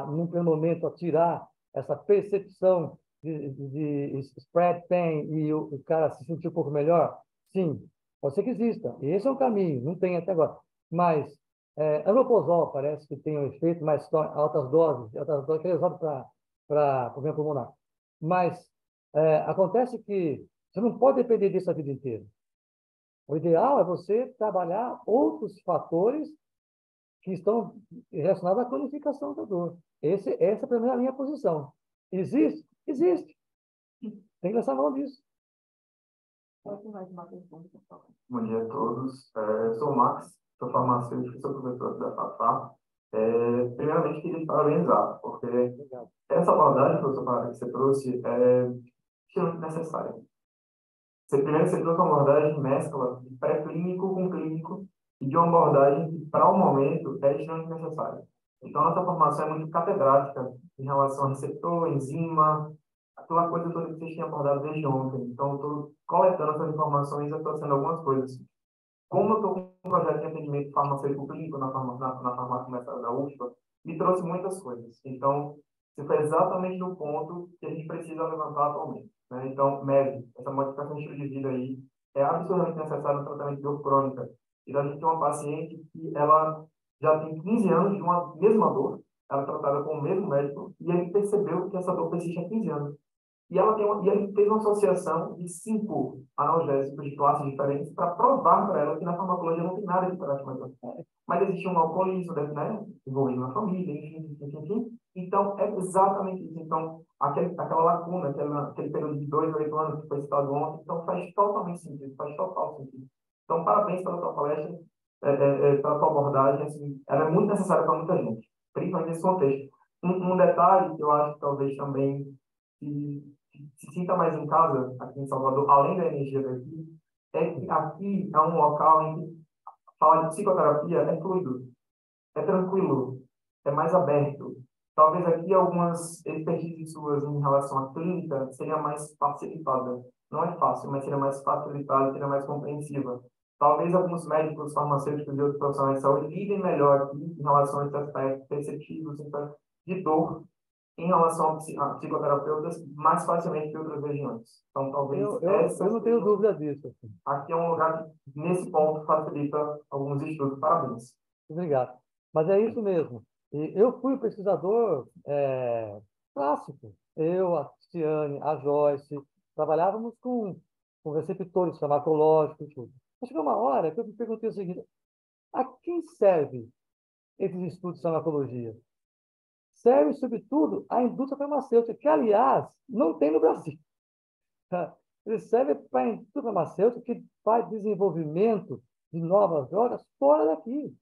num primeiro momento, a tirar essa percepção de spread pain e o cara se sentir um pouco melhor? Sim, pode ser que exista. E esse é um caminho, não tem até agora. Mas anoprazol parece que tem um efeito, mas altas doses que é usado para problema pulmonar. Mas acontece que você não pode depender disso a vida inteira. O ideal é você trabalhar outros fatores que estão relacionados à cronificação da dor. Essa para mim é a minha posição. Existe? Existe. Tem que lançar a mão disso. Bom dia a todos. Sou o Max, sou farmacêutico, sou professor da FAFA. Primeiramente, queria te parabenizar, porque Obrigado. essa abordagem, professor Pará, que você trouxe é extremamente necessária. Primeiro, você trouxe uma abordagem mescla de pré-clínico com clínico e de uma abordagem que, para o momento, é extremamente necessária. Então, a nossa formação é muito catedrática em relação a receptor, enzima, aquela coisa toda que vocês tinham abordado desde ontem. Então, estou coletando essas informações e atualizando algumas coisas. Como eu estou com um projeto de atendimento farmacêutico clínico na farmácia comercial da UFPA, me trouxe muitas coisas. Então, você foi exatamente no ponto que a gente precisa levantar atualmente, né? Então, MEV, essa modificação de estilo de vida aí, é absurdamente necessária no tratamento de dor crônica. E a gente tem uma paciente que ela já tem 15 anos de uma mesma dor, ela é tratada com o mesmo médico, e ele percebeu que essa dor persiste há 15 anos. E ele fez uma associação de 5 analgésicos de classes diferentes para provar para ela que na farmacologia não tem nada de terapêutico. Mas existe um alcoolismo, né, envolvido na família, enfim. Então, é exatamente isso. Então, aquela lacuna, aquele período de 2 a 8 anos que foi citado ontem, então faz totalmente sentido, faz total sentido. Então, parabéns pela tua palestra, pela tua abordagem. Assim, ela é muito necessária para muita gente, principalmente nesse contexto. Um detalhe que eu acho que talvez também se sinta mais em casa aqui em Salvador, além da energia daqui, é que aqui é um local em que falar de psicoterapia é fluido, é tranquilo, é mais aberto. Talvez aqui algumas expertises suas em relação à clínica seria mais facilitada. Não é fácil, mas seria mais facilitada, seria mais compreensiva. Talvez alguns médicos, farmacêuticos e outros profissionais de saúde lidem melhor aqui em relação a esse aspecto perceptivo, de dor, em relação a psicoterapeutas mais facilmente que outras regiões. Então, talvez Eu não tenho dúvida disso. Assim. Aqui é um lugar que, nesse ponto, facilita alguns estudos. Parabéns. Obrigado. Mas é isso mesmo. E eu fui pesquisador clássico. Eu, a Cristiane, a Joyce, trabalhávamos com receptores farmacológicos e tudo. Mas chegou uma hora que eu me perguntei o seguinte: a quem serve esses estudos de farmacologia? Serve, sobretudo, à indústria farmacêutica, que, aliás, não tem no Brasil. Ele serve para a indústria farmacêutica que faz desenvolvimento de novas drogas fora daqui.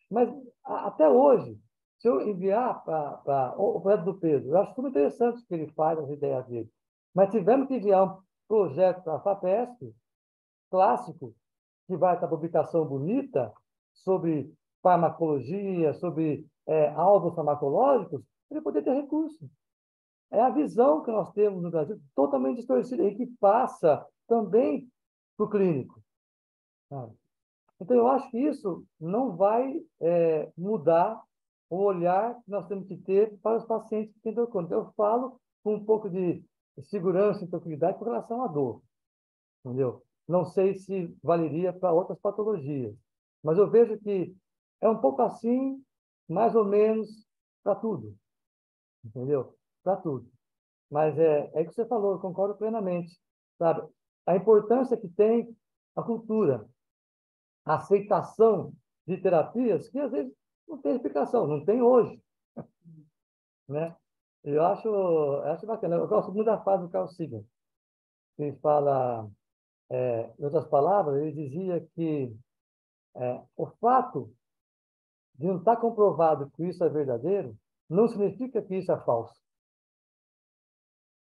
Mas, até hoje, se eu enviar para o projeto do Pedro, eu acho super interessante o que ele faz, as ideias dele. Mas tivemos que enviar um projeto para a FAPESP, clássico, que vai estar publicação bonita, sobre farmacologia, sobre alvos farmacológicos, para ele poder ter recurso. É a visão que nós temos no Brasil, totalmente distorcida, e que passa também para o clínico. Sabe? Então, eu acho que isso não vai mudar o olhar que nós temos que ter para os pacientes que têm dor crônica. Eu falo com um pouco de segurança e tranquilidade com relação à dor, entendeu? Não sei se valeria para outras patologias, mas eu vejo que é um pouco assim, mais ou menos, para tudo, entendeu? Para tudo. Mas é o que você falou, eu concordo plenamente, sabe? A importância que tem a cultura, a aceitação de terapias que às vezes não tem explicação, não tem hoje, né? Eu acho bacana. Eu gosto muito da frase do Carl Sagan, que ele fala, em outras palavras, ele dizia que o fato de não estar comprovado que isso é verdadeiro não significa que isso é falso,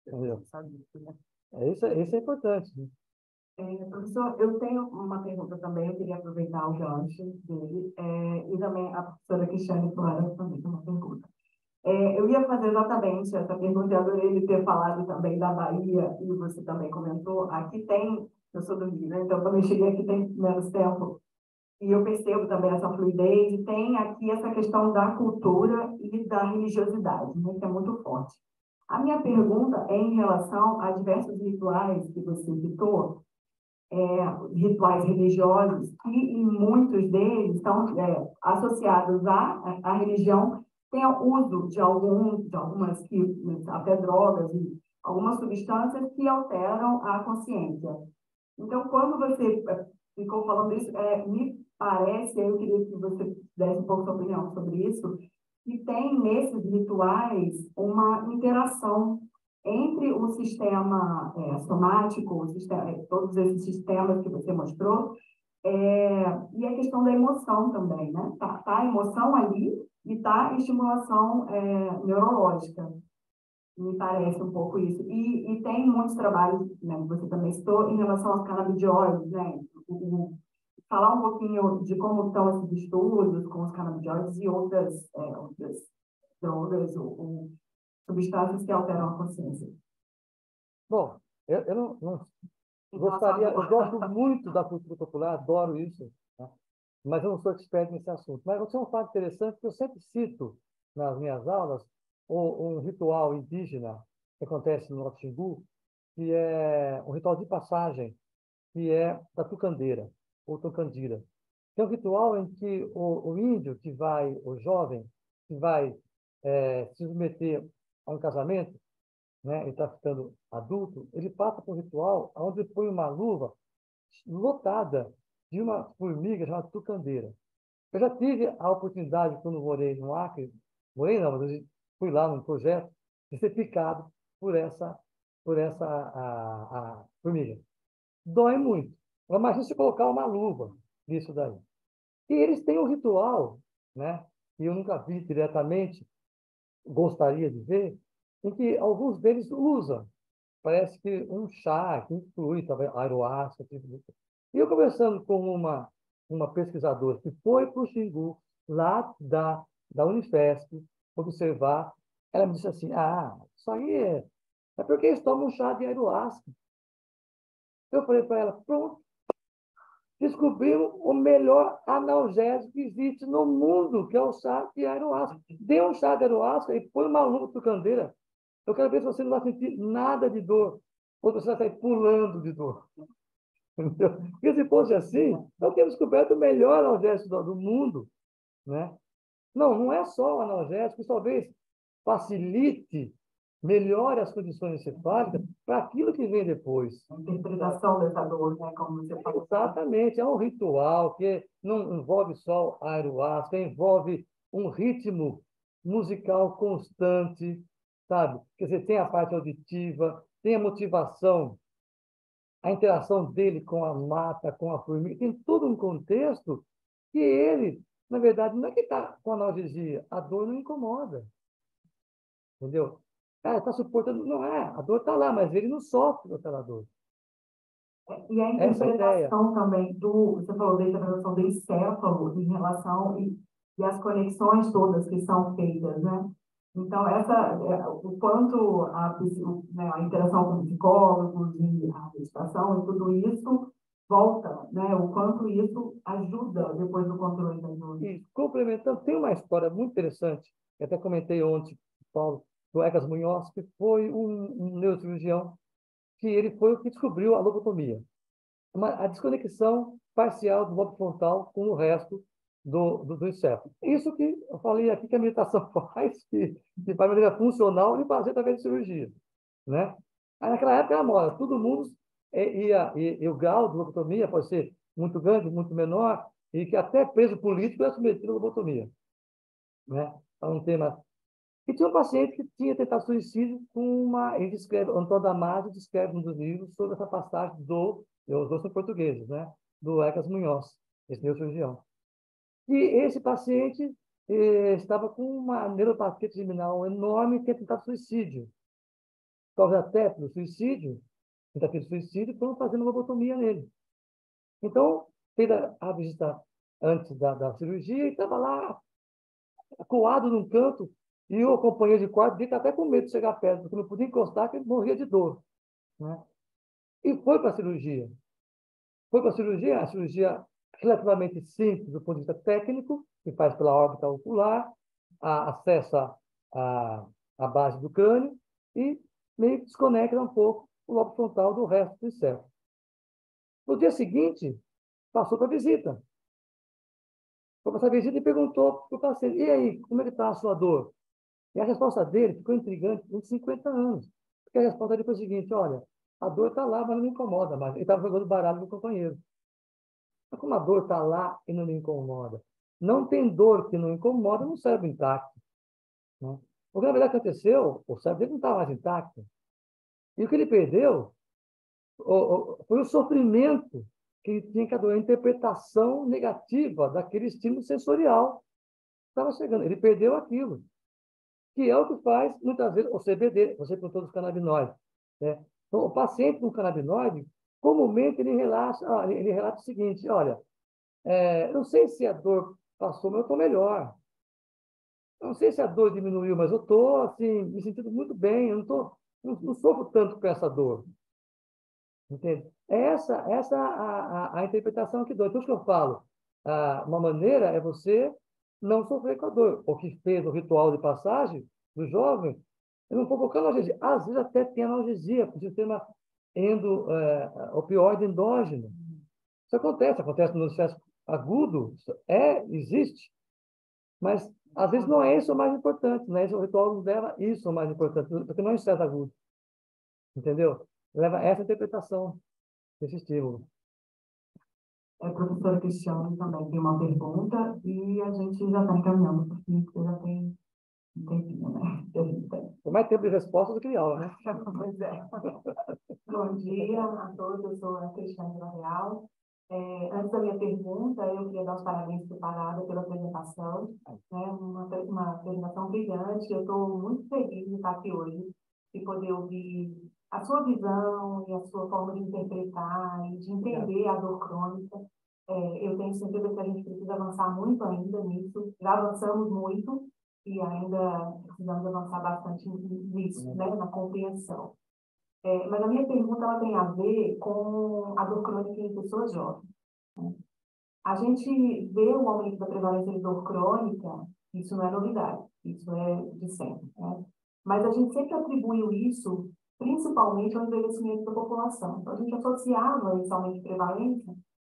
entendeu? Isso é importante, né? Professor, eu tenho uma pergunta também, eu queria aproveitar o gancho dele, e também a professora Cristiane Flora também tem uma pergunta. Eu ia fazer exatamente essa pergunta, eu adorei ele ter falado também da Bahia, e você também comentou, aqui tem, eu sou do Rio, né, então também cheguei aqui tem menos tempo, e eu percebo também essa fluidez, e tem aqui essa questão da cultura e da religiosidade, né, que é muito forte. A minha pergunta é em relação a diversos rituais que você citou, rituais religiosos, e em muitos deles estão associados à religião, tem o uso de algumas, até drogas e algumas substâncias que alteram a consciência. Então, quando você ficou falando isso, me parece, eu queria que você desse um pouco sua opinião sobre isso, que tem nesses rituais uma interação entre o sistema somático, todos esses sistemas que você mostrou, e a questão da emoção também, né? Tá a emoção ali e tá a estimulação neurológica. Me parece um pouco isso. E tem muitos trabalhos, né, que você também citou, em relação aos canabidióides, né? Falar um pouquinho de como estão esses estudos com os canabidióides e outras drogas ou substâncias que alteram a consciência. Bom, eu não gostaria, eu gosto muito da cultura popular, adoro isso, né? Mas eu não sou expert nesse assunto. Mas você é um fato interessante que eu sempre cito nas minhas aulas um ritual indígena que acontece no Norte Xingu, que é um ritual de passagem, que é da tucandeira, ou tucandira. Que é um ritual em que o índio que vai, o jovem, que vai se submeter a um casamento, né, ele está ficando adulto, ele passa por um ritual onde ele põe uma luva lotada de uma formiga chamada tucandeira. Eu já tive a oportunidade, quando morei no Acre, morei não, mas eu fui lá num projeto, de ser picado por essa formiga. Dói muito. Mas imagina se colocar uma luva nisso daí. E eles têm um ritual, né, que eu nunca vi diretamente, gostaria de ver, em que alguns deles usam. Parece que um chá que inclui talvez ayahuasca. Tipo de... E eu conversando com uma pesquisadora que foi para o Xingu, lá da Unifesp, observar, ela me disse assim, isso aí é porque eles tomam chá de ayahuasca. Eu falei para ela, pronto, descobrimos o melhor analgésico que existe no mundo, que é o chá de ayahuasca. Dê um chá de ayahuasca e põe uma luva de candeira. Eu quero ver se você não vai sentir nada de dor, ou você vai sair pulando de dor. Entendeu? Porque se fosse assim, nós temos descoberto o melhor analgésico do mundo, né? Não é só o analgésico, que talvez facilite, melhore as condições encefálicas para aquilo que vem depois. A interpretação dessa dor, né? Como você falou. Exatamente, é um ritual que não envolve só a ayahuasca, envolve um ritmo musical constante, sabe? Quer dizer, tem a parte auditiva, tem a motivação, a interação dele com a mata, com a formiga, tem todo um contexto que ele, na verdade, não é que está com analgesia, a dor não incomoda, entendeu? Está suportando, não é, a dor está lá, mas ele não sofre com aquela dor. E a Essa é a ideia. interpretação também você falou da interpretação do encéfalo em relação e as conexões todas que são feitas, né? Então, o quanto a interação com psicólogos e a meditação e tudo isso volta, né? O quanto isso ajuda depois do controle das dores. E complementando, tem uma história muito interessante, que até comentei ontem, Paulo, do Egas Munhoz, que foi um neurocirurgião, que ele foi o que descobriu a lobotomia. A desconexão parcial do lobo frontal com o resto do encéfalo. Isso que eu falei aqui que a meditação faz, que faz de maneira funcional e fazer através de cirurgia, né? Aí naquela época era moda, todo mundo e o grau de lobotomia pode ser muito grande, muito menor, e que até preso político é submetido à lobotomia, né? É um tema. E tinha um paciente que tinha tentado suicídio com uma. Ele descreve, Antônio Damasio descreve um dos livros sobre essa passagem os dois são portugueses, né? Do Egas Munhoz, esse neurocirurgião. E esse paciente estava com uma neuropatia terminal enorme e tinha tentado suicídio. Talvez até pelo suicídio, tentativa de suicídio, estão fazendo uma lobotomia nele. Então, fez a visita antes da cirurgia e estava lá, acuado num canto, e o companheiro de quarto dele até com medo de chegar perto, porque não podia encostar, porque ele morria de dor, né? E foi para a cirurgia. Foi para a cirurgia relativamente simples do ponto de vista técnico, que faz pela órbita ocular, acessa a base do crânio e meio que desconecta um pouco o lobo frontal do resto do encéfalo. No dia seguinte, passou para a visita. Foi para essa visita e perguntou para o paciente: e aí, como é que está a sua dor? E a resposta dele ficou intrigante por 50 anos. Porque a resposta dele foi a seguinte: olha, a dor está lá, mas não me incomoda mais. Ele estava jogando baralho com o companheiro. Mas como a dor está lá e não me incomoda? Não tem dor que não incomoda no cérebro intacto, né? O que na verdade aconteceu, o cérebro dele não estava mais intacto. E o que ele perdeu foi o sofrimento que tinha que a dor, a interpretação negativa daquele estímulo sensorial que estava chegando. Ele perdeu aquilo, que é o que faz, muitas vezes, o CBD, você perguntou dos canabinoides, né? Então, o paciente com canabinoide, comumente ele relata o seguinte: olha, eu não sei se a dor passou, mas eu estou melhor. Eu não sei se a dor diminuiu, mas eu estou assim, me sentindo muito bem, eu não sofro tanto com essa dor. Entende? Essa a interpretação que dou. Então, o que eu falo? Uma maneira é você não sofrer com a dor. O que fez o ritual de passagem do jovem, eu não estou colocando analgesia. Às vezes até tem analgesia, com o sistema opioide endógeno. Isso acontece no estresse agudo, existe, mas às vezes não é isso o mais importante, né? Esse o ritual nos leva isso o mais importante, porque não é estresse agudo, entendeu? Leva essa interpretação desse estímulo. A professora Cristiane também tem uma pergunta e a gente já está encaminhando, porque já tem um tempinho, né? Tem mais tempo de resposta do que de aula, né? Pois é. Bom dia a todos, eu sou a Cristiane Vila Real. Antes da minha pergunta, eu queria dar os parabéns para Parada pela apresentação, né? Uma apresentação brilhante. Eu estou muito feliz de estar aqui hoje e poder ouvir a sua visão e a sua forma de interpretar e de entender a dor crônica. Eu tenho certeza que a gente precisa avançar muito ainda nisso. Já avançamos muito e ainda precisamos avançar bastante nisso, né? Na compreensão. Mas a minha pergunta ela tem a ver com a dor crônica em pessoas jovens, né? A gente vê o aumento da prevalência de dor crônica, isso não é novidade, isso é de sempre, né? Mas a gente sempre atribuiu isso principalmente ao envelhecimento da população. Então, a gente associava esse aumento de prevalência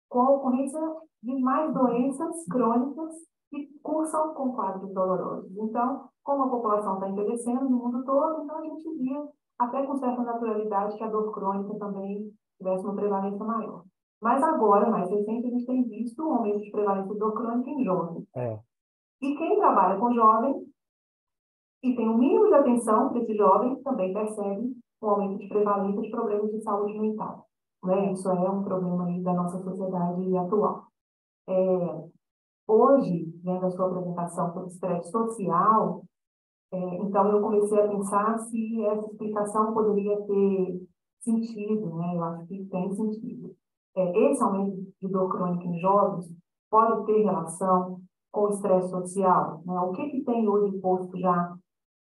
com a ocorrência de mais doenças crônicas que cursam com quadros dolorosos. Então, como a população está envelhecendo no mundo todo, então a gente via até com certa naturalidade que a dor crônica também tivesse uma prevalência maior. Mas agora, mais recente, a gente tem visto um aumento de prevalência de dor crônica em jovens. E quem trabalha com jovens e tem um mínimo de atenção para esses jovens também percebe um aumento de prevalência de problemas de saúde mental, né? Isso é um problema aí da nossa sociedade atual. Hoje, vendo a sua apresentação sobre estresse social, então eu comecei a pensar se essa explicação poderia ter sentido, né? Eu acho que tem sentido. Esse aumento de dor crônica em jovens pode ter relação com o estresse social, né? O que tem hoje posto já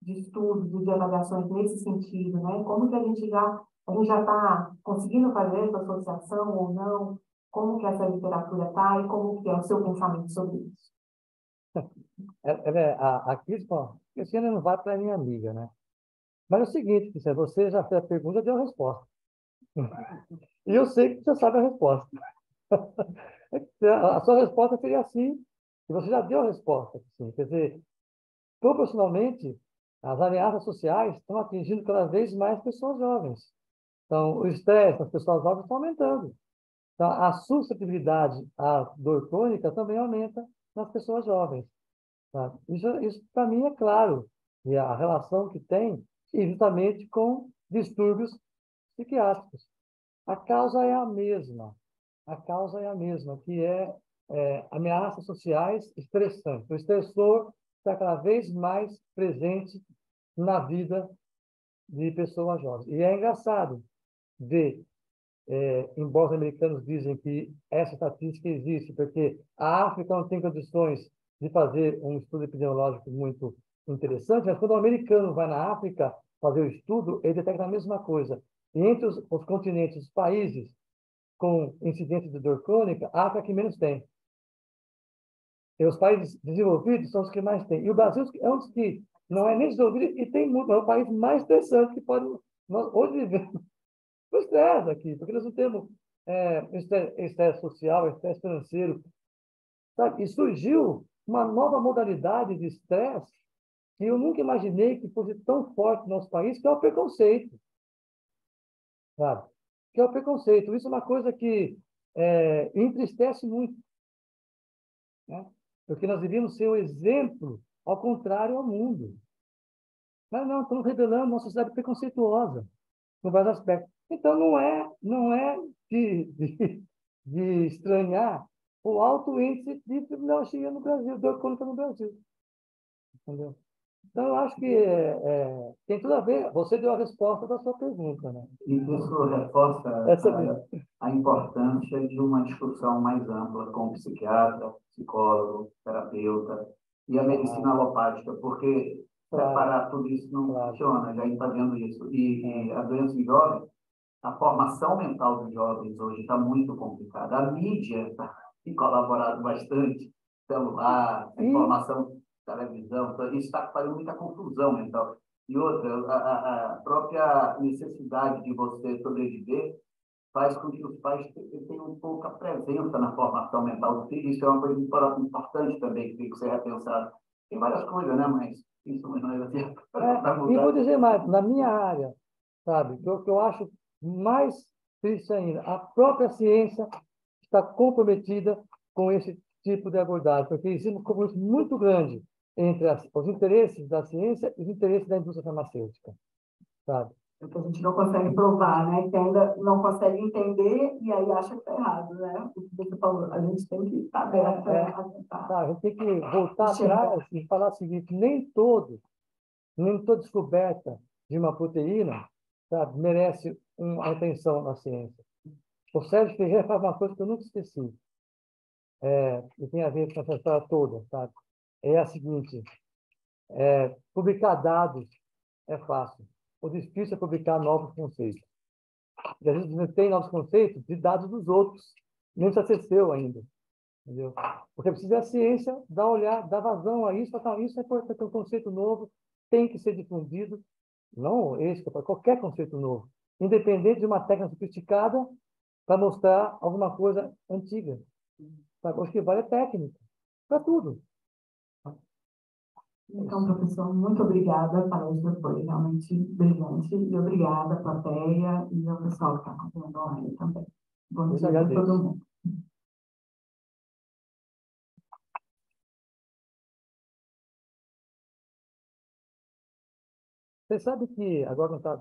de estudos e de avaliações nesse sentido, né? Como que a gente já está conseguindo fazer essa associação ou não? como que essa literatura está e como que é o seu pensamento sobre isso. A Cristiane não vai para minha amiga, né? Mas é o seguinte, Cristiane, você já fez a pergunta, deu a resposta. E eu sei que você sabe a resposta. A sua resposta seria assim, e você já deu a resposta. Assim. Quer dizer, proporcionalmente, as ameaças sociais estão atingindo cada vez mais pessoas jovens. Então, o estresse das pessoas jovens está aumentando. Então, a suscetibilidade à dor crônica também aumenta nas pessoas jovens. Tá? Isso para mim, é claro. E a relação que tem, e justamente com distúrbios psiquiátricos. A causa é a mesma. A causa é a mesma, que é ameaças sociais estressantes. O estressor está cada vez mais presente na vida de pessoas jovens. E é engraçado ver, embora os americanos dizem que essa estatística existe, porque a África não tem condições de fazer um estudo epidemiológico muito interessante, mas quando o americano vai na África fazer o estudo, ele detecta a mesma coisa. E entre os continentes, os países com incidência de dor crônica, a África é que menos tem. E os países desenvolvidos são os que mais têm. E o Brasil é um dos que não é nem desenvolvido e tem muito, é o país mais estressante que pode. Nós hoje vivemos o estresse aqui, porque nós não temos estresse social, estresse financeiro. Sabe? E surgiu uma nova modalidade de estresse que eu nunca imaginei que fosse tão forte no nosso país, que é o preconceito. Sabe? Que é o preconceito. Isso é uma coisa que entristece muito, né? Porque nós devíamos ser o exemplo ao contrário ao mundo. Mas não, estamos revelando uma sociedade preconceituosa, em vários aspectos. Então, não é de estranhar o alto índice de fibromialgia no Brasil, dor crônica no Brasil. Entendeu? Então, eu acho que tem tudo a ver. Você deu a resposta da sua pergunta, né? E isso reforça Essa a importância de uma discussão mais ampla com o psiquiatra, psicólogo, terapeuta e a medicina alopática, porque separar tudo isso não funciona, já está vendo isso. E a doença em jovens, a formação mental dos jovens hoje está muito complicada. A mídia tem colaborado bastante, celular, informação, televisão, então isso está fazendo muita confusão mental. E outra, a própria necessidade de você sobreviver faz com que os pais tenham pouca presença na formação mental do filho. Isso é uma coisa importante também, que tem que ser repensado. Tem várias coisas, né? Mas isso não é assim para E vou mudar. dizer mais, na minha área, sabe, que eu acho mais triste ainda, a própria ciência está comprometida com esse tipo de abordagem, porque existe um compromisso muito grande entre os interesses da ciência e os interesses da indústria farmacêutica, sabe? Porque a gente não consegue provar, né? Que ainda não consegue entender e aí acha que está errado, né? O que você falou, a gente tem que estar aberto a tentar. Tá, a gente tem que voltar atrás e falar o seguinte: nem toda descoberta de uma proteína, sabe, merece uma atenção na ciência. O Sérgio Ferreira faz uma coisa que eu nunca esqueci, e tem a ver com essa história toda, sabe? É a seguinte: publicar dados é fácil. O difícil é publicar novos conceitos. E às vezes você tem novos conceitos de dados dos outros, nem precisa ser seu ainda. Entendeu? Porque precisa a ciência dar olhar, dar vazão a isso, falar, isso é importante, é um conceito novo, tem que ser difundido. Não esse, qualquer conceito novo. Independente de uma técnica sofisticada para mostrar alguma coisa antiga. Sabe? Acho que vale a técnica. Para tudo. Então, professor, muito obrigada. A palestra foi realmente brilhante. E obrigada, plateia, e ao pessoal que está acompanhando online também. Bom Eu dia para agradeço. todo mundo. Você sabe que agora não está